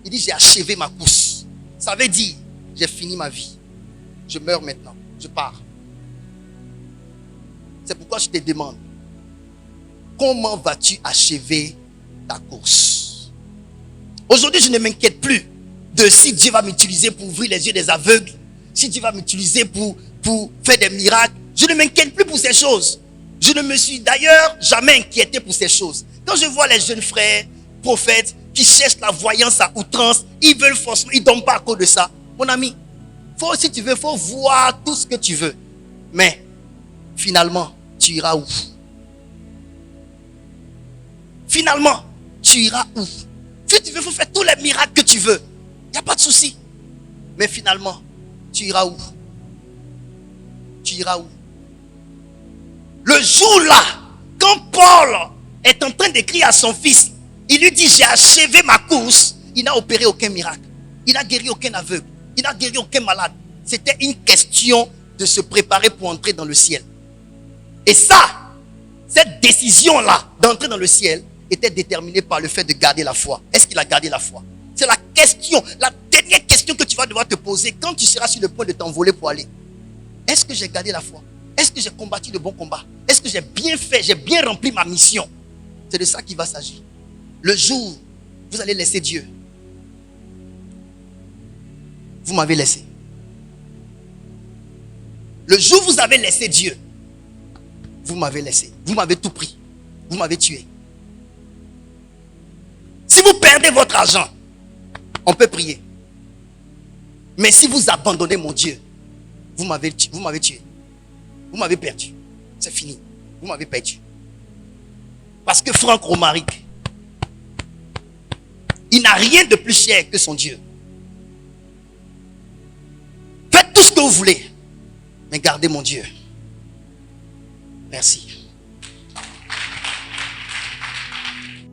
Il dit, j'ai achevé ma course. Ça veut dire, j'ai fini ma vie. Je meurs maintenant, je pars. C'est pourquoi je te demande, comment vas-tu achever ta course? Aujourd'hui, je ne m'inquiète plus de si Dieu va m'utiliser pour ouvrir les yeux des aveugles, si Dieu va m'utiliser pour faire des miracles. Je ne m'inquiète plus pour ces choses. Je ne me suis d'ailleurs jamais inquiété pour ces choses. Quand je vois les jeunes frères, prophètes, qui cherchent la voyance à outrance, ils veulent forcément, ils ne tombent pas à cause de ça. Mon ami, si tu veux, il faut voir tout ce que tu veux. Mais, finalement, tu iras où? Finalement, tu iras où? Si tu veux, il faut faire tous les miracles que tu veux. Il n'y a pas de souci. Mais finalement, tu iras où? Tu iras où? Le jour-là, quand Paul est en train d'écrire à son fils, il lui dit, j'ai achevé ma course. Il n'a opéré aucun miracle. Il n'a guéri aucun aveugle. Il n'a guéri aucun malade. C'était une question de se préparer pour entrer dans le ciel. Et ça, cette décision-là d'entrer dans le ciel était déterminée par le fait de garder la foi. Est-ce qu'il a gardé la foi? C'est la question, la dernière question que tu vas devoir te poser quand tu seras sur le point de t'envoler pour aller. Est-ce que j'ai gardé la foi? Est-ce que j'ai combattu le bon combat? Est-ce que j'ai bien fait, j'ai bien rempli ma mission? C'est de ça qu'il va s'agir. Le jour où vous allez laisser Dieu, vous m'avez laissé. Le jour où vous avez laissé Dieu, vous m'avez laissé. Vous m'avez tout pris. Vous m'avez tué. Si vous perdez votre argent, on peut prier. Mais si vous abandonnez mon Dieu, vous m'avez tué. Vous m'avez perdu. C'est fini. Vous m'avez perdu. Parce que Franck Romaric, il n'a rien de plus cher que son Dieu. Faites tout ce que vous voulez, mais gardez mon Dieu. Merci.